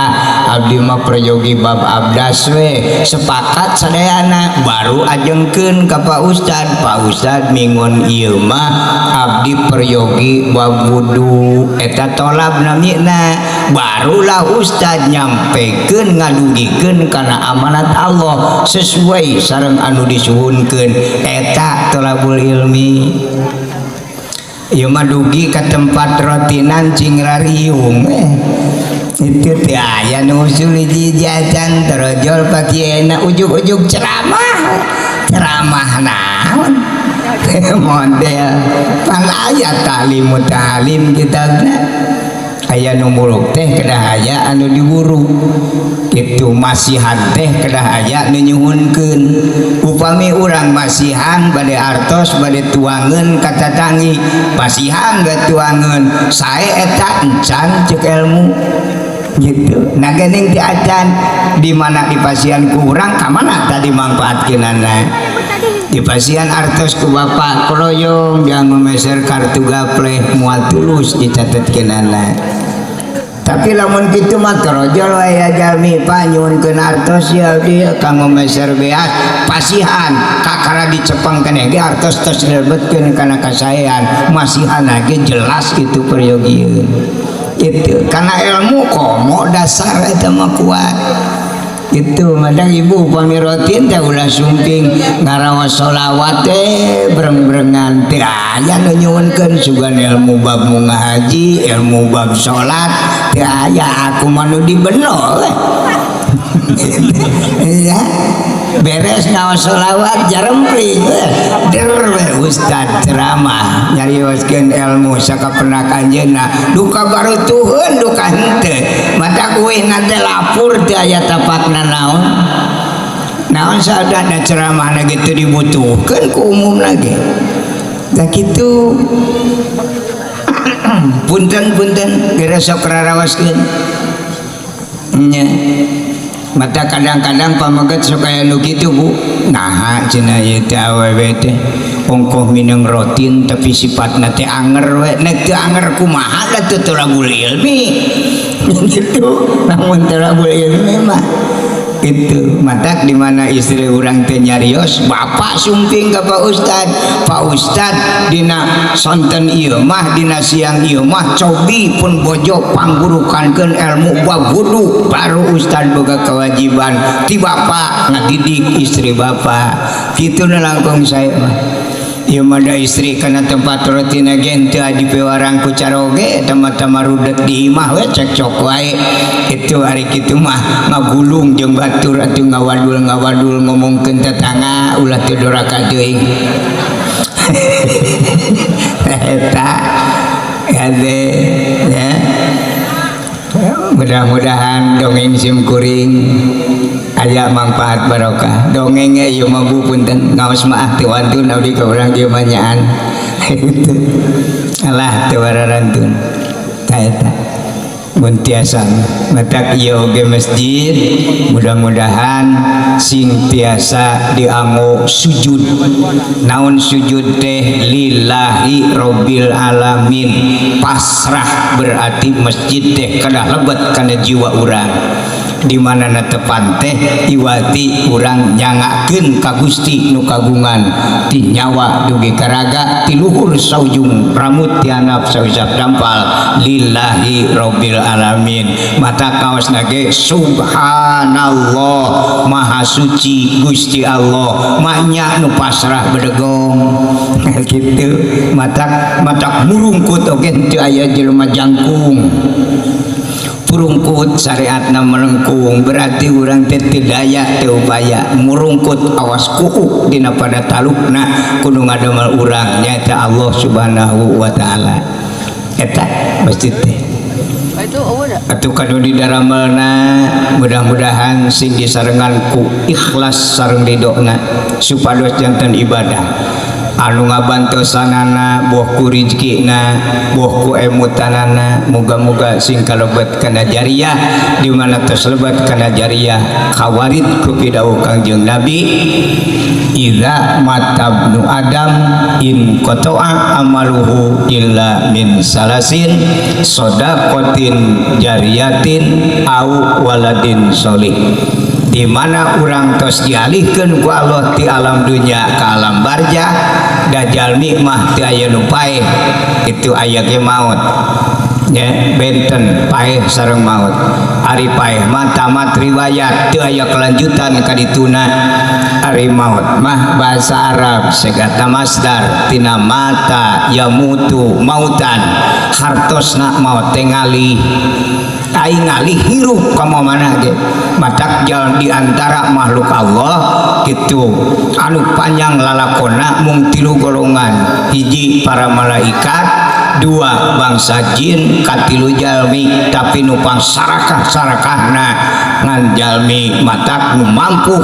abdi mah peryogi bab abdas we sepakat sadayana baru ajengkeun ka Pak Ustad mingun ieu mah abdi peryogi bab wudu eta tolab namina barulah Ustad nyampekeun ngadugikeun kana amanat Allah sesuai sareng anu disuwun eta tolabul ilmi ieu mah dugi ka tempat rotinan cing rariung itu teh aya nu usul hiji jajan terojol pakieuna ujug-ujug ceramah naon model pan aya talim kitabna aya nu muluk teh kedah aya anu diburu itu masihan teh kedah aya nu nyuhunkeun upami urang masihan bade artos bade tuangeun ka tatangi masihan ge tuangeun sae eta encan ceuk ilmu gitu nah geuning ti acan di mana di pasian ku urang ka mana tadi mangpaatkeunana di pasian artos ku bapak kroyong jangan memeser kartu gapleh moal tulus dicatetkeunana tapi lamun kitu mah terojol wae jalmi panyuhunkeun artos ya dia kanggo meser beas pasihan kakara dicepeng keneh ge artos tos dilebetkeun kana kasaean masihan ge jelas kitu peryogieun itu karena ilmu komo dasar eta mah kuat itu madang ibu upami rotin teh ulah sumping ngaraos sholawat teh breng-brengan teh aya nu nyuwunkeun sugan ilmu bab munggah haji ilmu bab salat teh aya aku mah nu dibeno ya beres ngaos sholawat jarempling der we ustad ceramah nyarioskeun ilmu sakapenak anjeunna duka barutuheun duka henteu mata kuehna teh lapur teh aya tapakna naon sadana ceramahna gitu dibutuhkeun ku umumna ge da kitu punten geus sok raraoskeun nya mata kadang-kadang pameget sok aya nu kitu Bu nah cenah ieu teh awewe teh ongkoh mineng rotin tapi sifatna teh anger we nek teu anger kumaha da teu tolabul ilmi gitu namun tolabul ilmi mah itu matak di mana istri urang teh nyarios bapak sumping ka Pak Ustad dina sonten ieu mah dina siang ieu mah cobi pun bojo panggurukankeun ilmu bab wudu baru Ustad boga kewajiban ti bapak ngadidik istri bapak kitu na langkung saya mah ieu mah istri kana tempat rotina gen teu adi pewarang ku caroge tama-tama rudet di imah we cekcok wae itu hari kitu mah ngagulung jeung batur atuh ngawadul ngomongkeun tetangga ulah teu doraka teuing eta ade ya mudah-mudahan dongeng sim kuring aya manfaat barokah dongengnya ieu mah Bu punten ngaos maah teu wantun abdi ka urang ieu mah nyaan alah teu wararantun ta eta mun tiasa matak ieu oge masjid mudah-mudahan sing tiasa dianggo sujud naon sujud teh lillahi rabbil alamin pasrah berarti masjid teh kada lebet kana jiwa urang di mana tepan teh iwati urang nyangakeun ka Gusti nu kagungan ti nyawa dugi karaga ti luhur saujung rambut ti handap sawisap dampal lillahi rabbil alamin mata kaosna ge subhanallah maha suci Gusti Allah mahnya nu pasrah bedegong gitu mata murungkut oge teu aya jelema jangkung purungkut syariatna melengkung berarti urang teh teu daya teu upaya murungkut awas kuku dina pada talukna kudu ngadamel urang nyaeta Allah subhanahu wa ta'ala eta masjid teh atuh kanu didaramelna mudah-mudahan sing disarengan ku ikhlas sareng ridona supados janten ibadah anu ngabantosanana boh ku rizkina boh ku emutanana moga-moga sing kalebet kana jariyah di mana terselebet kana jariyah kawarid ku pidawuh Kangjeng Nabi idza matabnu adam in qata'a amaluhu illa min salasin shadaqatin jariyatin au waladin sholih di mana urang tos dialihkeun ku Allah ti alam dunya ka alam barzah da jalmi mah teu aya nu paeh itu aya ge maut ya benten paeh sareng maut ari paeh mah tamat riwayat teu aya kelanjutan ka dituna ari maut mah bahasa Arab segata masdar tina mata yamutu mautan hartosna maut teh ngalih aing ngalih hirup ka mana ge matak jalan di antara makhluk Allah gitu anu panjang lalakona mung 3 golongan hiji para malaikat 2 bangsa jin katilu jalmi tapi nupang sarakah-sarakahna ngan jalmi matak nu mampu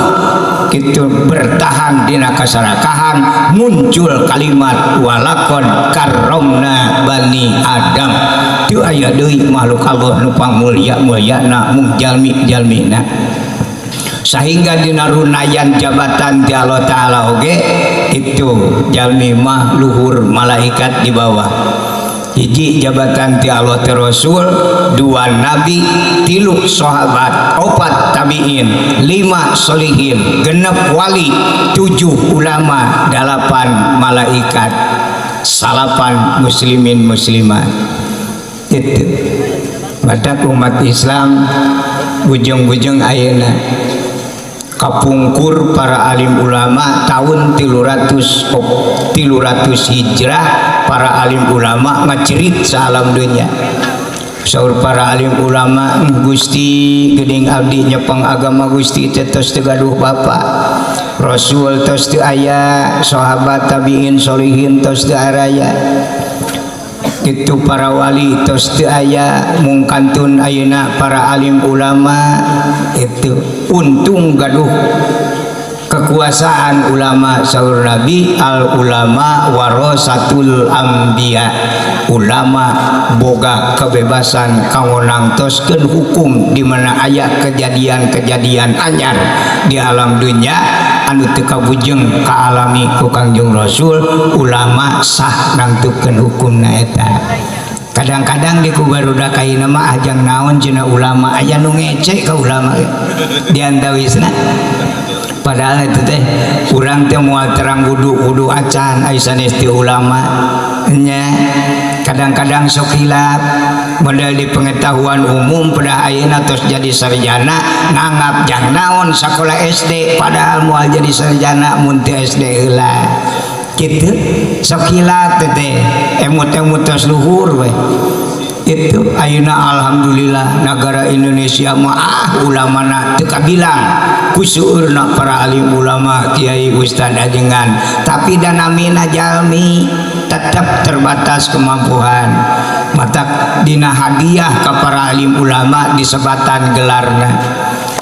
gitu bertahan dina kasarakahan muncul kalimat walakon karomna bani Adam teu aya deui makhluk Allah nu pangmulyana mung jalmi-jalmina sehingga dina runayan jabatan ti Allah Ta'ala oge itu jalmi mah luhur malaikat di bawah hiji jabatan ti Allah ti Rasul 2 nabi 3 sahabat 4 tabiin 5 solihin 6 wali 7 ulama 8 malaikat 8 muslimin muslimat itu badak umat Islam bujung-bujung ayeuna kapungkur para alim ulama tahun 300 hijrah para alim ulama ngacerit salam dunya saur para alim ulama Gusti geuning abdi nyepeng agama Gusti teh tos teu gaduh bapa Rasul tos teu aya sahabat tabiin solihin tos teu araya itu para wali tos teu aya mung kantun ayeuna para alim ulama itu untung gaduh kekuasaan ulama saur Nabi al ulama warasatul anbiya ulama boga kebebasan kanggo nangtoskeun hukum di mana aya kejadian-kejadian anyar di alam dunya anu teu kabujeng kaalami ku Kangjeng Rasul ulama sah nangtukeun hukumna eta kadang-kadang di kubarudak ayeuna mah ajang naon cenah ulama aya nu ngece ka ulama diantawisna padahal itu teh urang teh moal terang wudu acan aya sanes ti ulama nya kadang-kadang sok hilap modal di pengetahuan umum pada ayeuna tos jadi sarjana nganggap jang naon sakola SD padahal moal jadi sarjana mun teu SD heula gitu sokilat teh emut-emut tos luhur we itu ayeuna alhamdulillah negara Indonesia mah ulamana teu kabilang kusuurna para alim ulama kiai ustad ajengan tapi danamina jalmi tetap terbatas kemampuan mata dina hadiah ka para alim ulama disebatan gelarna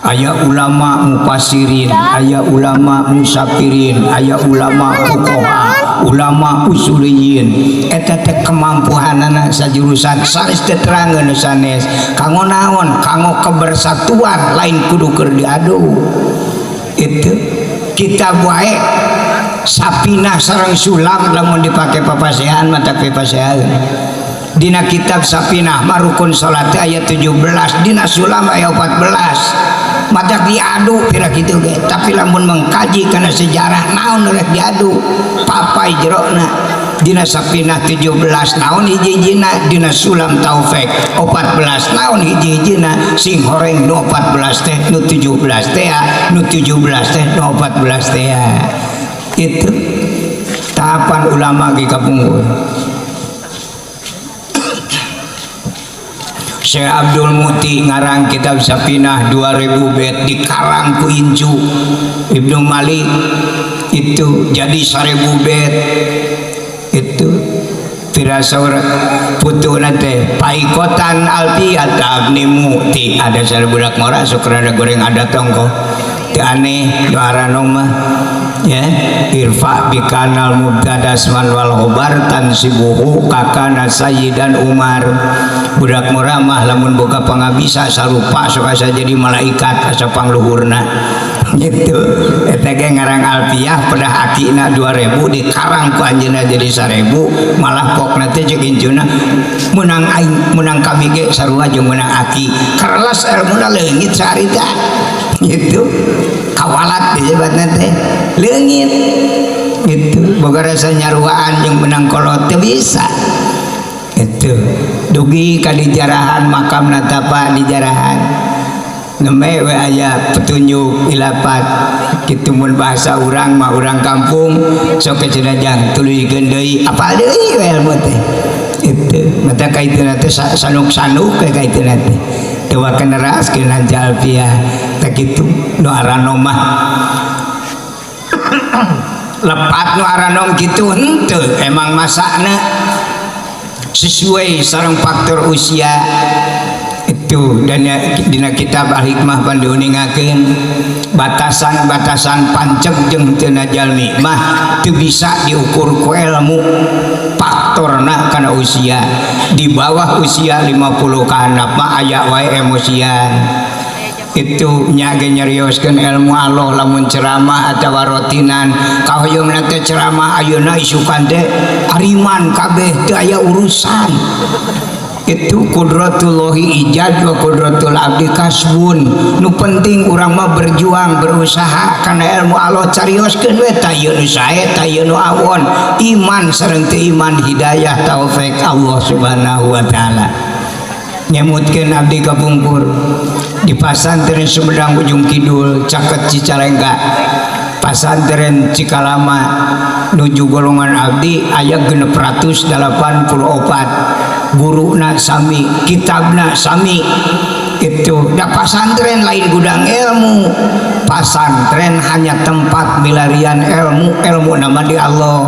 aya ulama mufasirin, aya ulama musafirin, aya ulama fuqaha, ulama usuliyin. Eta teh kemampuanana sajurusan sanes teh terangeun sanes. Kanggo naon? Kanggo kebersatuan lain kudu keur diadu. Itu kitab wae Sapinah sareng Sulam lamun dipake papasehan mata papasehan. Dina kitab Sapinah marukun salat ayat 17, dina Sulam ayat 14. Mata diadu kira gitu ge, tapi lamun mengkaji karena sejarah naon rek diadu papai jerona dina Sapinah 17 naon hiji-hijina, dina Sulam Taufik 14 naon hiji-hijina, sing horeng nu 14 teh nu 17 teh nu 17 teh nu 14 teh itu tahapan ulama ge kapungkur. Syekh Abdul Muti ngarang kitab Sapinah 2000 bait dikarang ku Incu Ibnu Malik itu jadi 1000 bait itu firasur putuna teh paikotan alfiyat Abni Muti ada sare budak mora sok rada goreng ada tongko teu aneh doa mah ya irfa bikanal mubtadas man wal khobar tansibuhu kakana sayyidan Umar budak murah mah lamun boga pangabisa sarupa sok asa jadi malaikat asa pangluhurna gitu eta ge ngarang alfiyah pada hakina 2000 dikarang ku anjeunna jadi 1000 malah pokna teh jeung incuna menang aing menang kami ge sarua jeung menang aki kerelas elmuna leungit sarita gitu kawalat disebutna teh leungit gitu boga rasa nyaruaan jeung menang kolot teh bisa itu dugi ka dijarahan makam natapa dijarahan neme we aya petunjuk ilapat kitu mun bahasa urang mah urang kampung sok kecenajang tuluykeun deui apal deui we ilmu teh itu mata kaitna teh sanuk-sanuk ke kaitna teh teu wakeun neraskeun alfiah teh kitu nu arano mah lepat nu aranom kitu henteu emang masakna sesuai sareng faktor usia itu dan dina kitab Al-Hikmah pandiuningakeun batasan-batasan panceg jeung teu najalmi mah teu bisa diukur ku ilmu faktorna kana usia di bawah usia 50 ka handap mah aya wae emosian itu nyage nyarioskeun ilmu Allah lamun ceramah atawa rotinan kahoyongna teh ceramah ayeuna isukan teh ariman kabeh teu aya urusan itu kudratullahi ijad wa kudratul abdi kasbun nu penting urang mah berjuang berusaha kana ilmu Allah carioskeun we tayeun nu sae tayeun nu awon iman sareng teu iman hidayah taufik Allah subhanahu wa taala nyemutkeun abdi kapungkur di pasantren Sumedang Ujung Kidul Caket Cicalengka pasantren Cikalama nuju golongan abdi aya 684 guruna sami kitabna sami itu da pasantren lain gudang ilmu pasantren hanya tempat milarian ilmu nama di Allah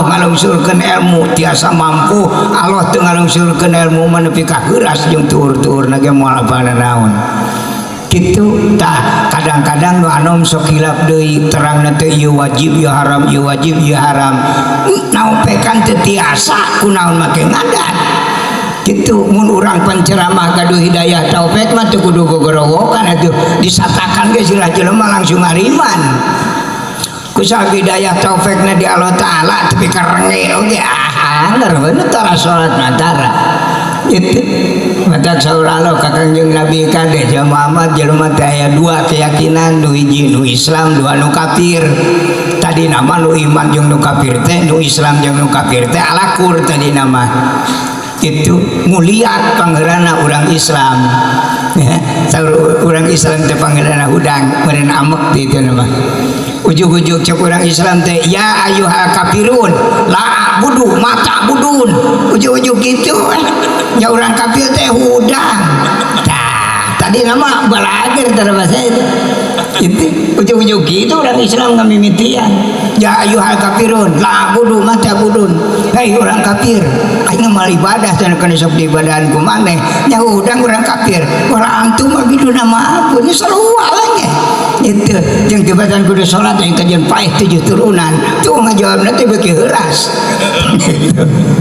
ngalungsurkeun ilmu tiasa mampu Allah teu ngalungsurkeun ilmu manepi ka heuras jeung tuur-tuurna ge moal apana naon kitu tah kadang-kadang nu anom sok hilap deui terangna teh ieu wajib ieu haram ieu wajib ieu haram naopekan teu tiasa kunaon make ngadat kitu mun urang penceramah gaduh hidayah taufik mah teu kudu gogorowokan atuh disatakan ge silah jelema langsung ngariman kusah hidayah taufikna di Allah taala tapi karenge oge ngareun tara salat mantara itu mata sauralo ka Kangjeng Nabi kade ja Muhammad jelema teh aya dua keyakinan nu hiji nu Islam dua nu kafir tadi nama nu iman jeung nu kafir teh nu Islam jeung nu kafir teh alakur tadi nama itu muliat pangeranna urang Islam ya saur urang Islam teh pangeranna hudang meureun amek di itu nama ujuk-ujuk cek orang Islam teh ya ayuhal kafirun la budu mata budun ujuk-ujuk gitu ya orang kafir teh hudang tadi nama balager terus itu ujuk-ujuk gitu orang Islam ngamimitian ya ayuhal kafirun la budu mata budun hei orang kafir aing mal ibadah dan kana sok di ibadahan ku maneh nya udang orang kafir wala antum abidu nama aku ini sarua lagi itu jeung tibatan kudu salat yang kajian paeh 7 turunan tuh ngajawabna teh beuki heuras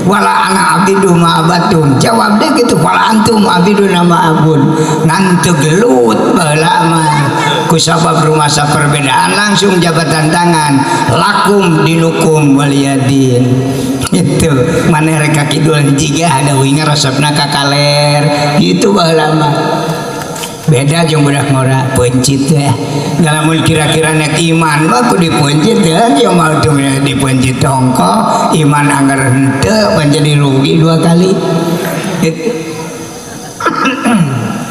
wala ana abidu ma abatum jawab deh gitu wala antum abidu nama abun nantu gelut baheula mah ku sabab rumasa perbedaan langsung jabatan tangan lakum dinukum waliyadin itu maneh rek kidul jiga ada winga resepna kakaler gitu baheula mah beda jeung budak ngora pencit ya ngalamun kira-kira nek iman mah kudu dipencit ya yang mau dipencit hongko iman anggar henteu menjadi rugi 2 kali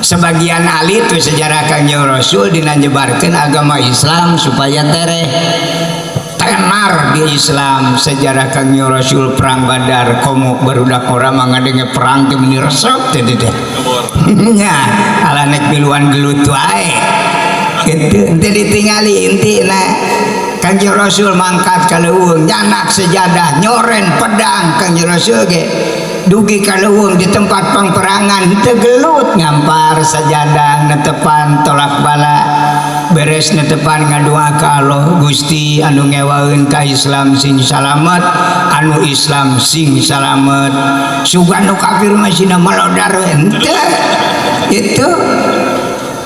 sebagian ahli itu sejarah Kangjeng Rasul dina nyebarkeun agama Islam supaya tereh tenar di Islam sejarah Kangjeng Rasul perang Badar komo barudak orang mangadenge perang teh meni resep teh nya ala nek piluan gelut wae kitu teu ditingali intina Kangjeng Rasul mangkat ka leuweung nyanak sejadah nyoren pedang Kangjeng Rasul ge dugi ka leuweung di tempat pangperangan teu gelut ngampar sajadah netepan tolak bala beres netepan ngadua ka Allah Gusti anu ngewaeun ka Islam sing salamet anu Islam sing salamet sugan nu kafir mah sina malodar henteu itu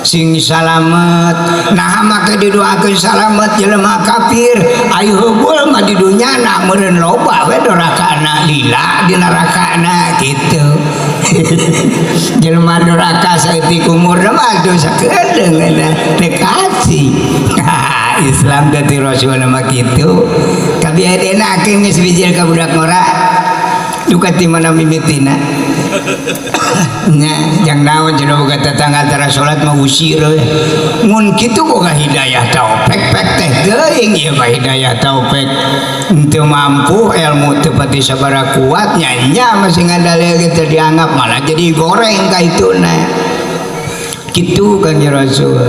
sing salamet nah make didoakeun salamet jelema kafir ayo heubul mah di dunyana meureun loba we dorakana lila di nerakana kitu jelema doraka saeutik umur mah dosa kedeung dekasi Islam dadi Rasul mah kitu kabiadena akeun geus bijil ka budak ngora duka ti mana mimitina nya yang naon cenah boga tetangga antara salat mah usir mun kitu boga hidayah taufik pek teh teuing ieu mah hidayah taufik henteu mampu ilmu teu pati sabaraha kuat nya masih ngadalil kitu dianggap malah jadi goreng ka ituna kitu Kanjeng Rasul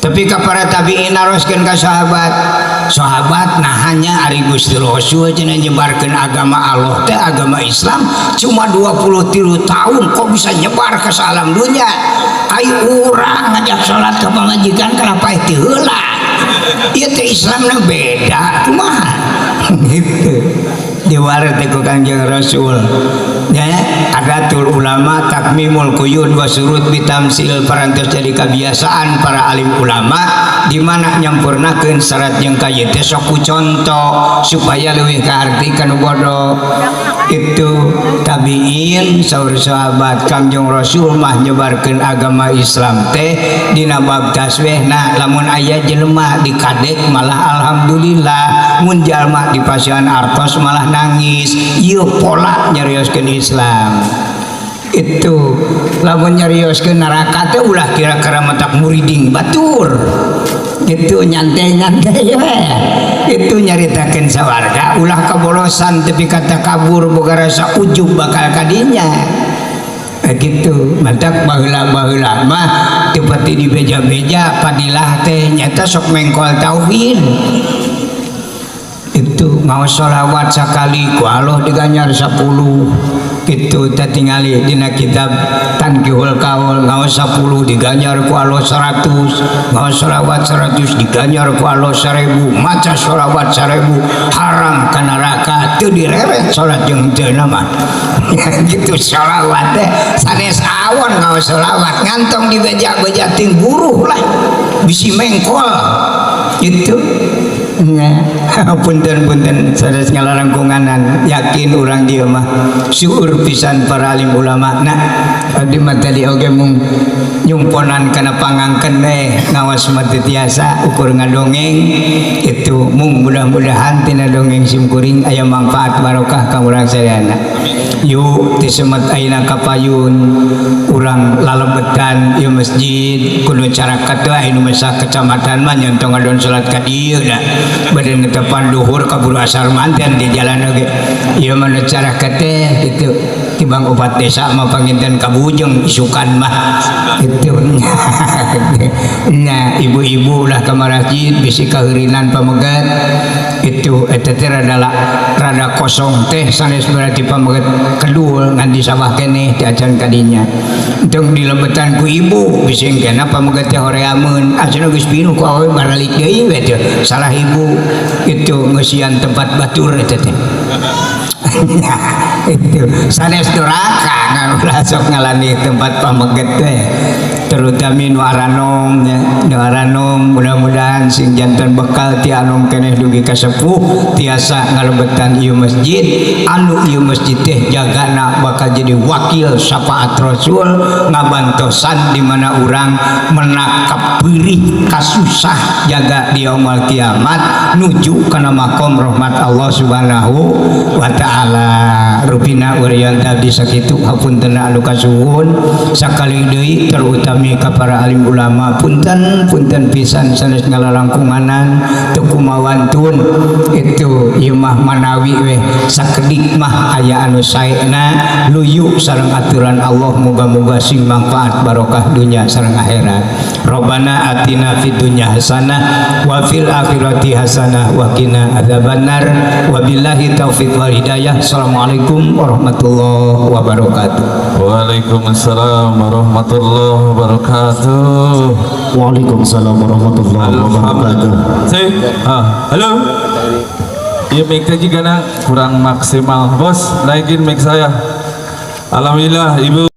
tapi ka para tabiin naroskeun ka sahabat nah hanya ari Gusti Rasul cenah nyebarkeun agama Allah teh agama Islam cuma 23 tahun kok bisa nyebar ke salam dunya ayo urang ngajak salat ka pamajikan kenapa teu heula ieu teh Islamna beda kumaha gitu diwaret ku Kanjeng Rasul ya adatul ulama takmimul quyud wa surut bitamsil parantos jadi kebiasaan para alim ulama di mana nyampurnakeun syarat jeung kaya teh sok ku contoh supaya leuwih kaartikeun bodoh itu tabiin saur sahabat Kanjeng Rasul mah nyebarkeun agama Islam teh dina bab tasbihna lamun aya jelema dikadek malah alhamdulillah mun jalma di pasian artos malah nangis ieu pola nyarioskeun Islam itu lamun nyarioskeun neraka teh ulah kira-kira matak muriding batur itu nyantai-nyantai itu nyaritakeun sawarga ulah kabolosan tapi kata kabur boga rasa ujub bakal kadinya gitu matak baheula-baheula mah teu pati dibeja-beja padilah teh nyata sok mengkol tauhid itu mau sholawat sekali ku Allah diganyar 10 gitu tatingali dina kitab Tanqihul Qaul ngaos 10 diganyar ku Allah 100 ngaos sholawat 100 diganyar ku Allah 1000 maca sholawat 1000 haram ka neraka teu direret salat jeung teu mah gitu sholawat teh sanes awon ngaos sholawat ngantong dibeja-beja ting buruh lah bisi mengkol gitu punten-punten sanes ngalarangkunganan yakin urang dieu mah syukur pisan para alim ulama nah abdi mah tadi oge mung nyumponan kana pangangkeun ngawas mah teu tiasa ukur ngadongeng itu mung mudah-mudahan tina dongeng simkuring aya manfaat barokah ka urang sadayana yuk tisemet ayeuna kapayun urang lalebetan ieu masjid kudu carakat teh anu masa kecamatan mah nyontong ngadon salat ka dieu da bade netepan duhur kaburu asar manten di jalan oge ieu mah cara kete gitu tibang obat desa mah panginten kabujeng isukan mah itu nya ibu-ibu lah ke masjid bisi kaheurinan pamegat itu eta teh rada kosong teh sanes berarti pamegat kedul ngan disabah keneh diacan kadinya tong dilebetan ku ibu bisi engkena pamegat teh horeameun asana geus pinuh ku awewe baralik deui we teh salah ibu itu ngeusian tempat batur eta teh itu sanes duraka ngalah sok ngalani tempat pameget teh terutama nu aranom nya nu aranom mudah-mudahan sing janten bekal ti anom keneh dugi ka sepuh tiasa ngalebetan ieu masjid anu ieu masjid teh jagana bakal jadi wakil syafaat rasul ngabantosan di mana urang menakap perih kasusah jaga di yaumul kiamat nuju kana makom rahmat Allah subhanahu wa ta'ala rupina urang tadi sakitu hapunten anu kasuhun sakali deui terutami ka para alim ulama punten pisan sanes ngalalangkunganan teu kumawantun itu ieu mah manawi we sakedik mah aya anu saena luyu sareng aturan Allah moga-moga sing manfaat barokah dunya sareng akhirat. Rabbana atina fid dunya hasanah wa fil akhirati hasanah wa qina adzabannar wa billahi taufiq wal hidayah. Assalamualaikum warahmatullahi wabarakatuh. Waalaikumsalam warahmatullahi wabarakatuh. Waalaikumsalam warahmatullahi wabarakatuh. Halo. Iya mic juga kurang maksimal bos. Naikin mic saya. Alhamdulillah ibu.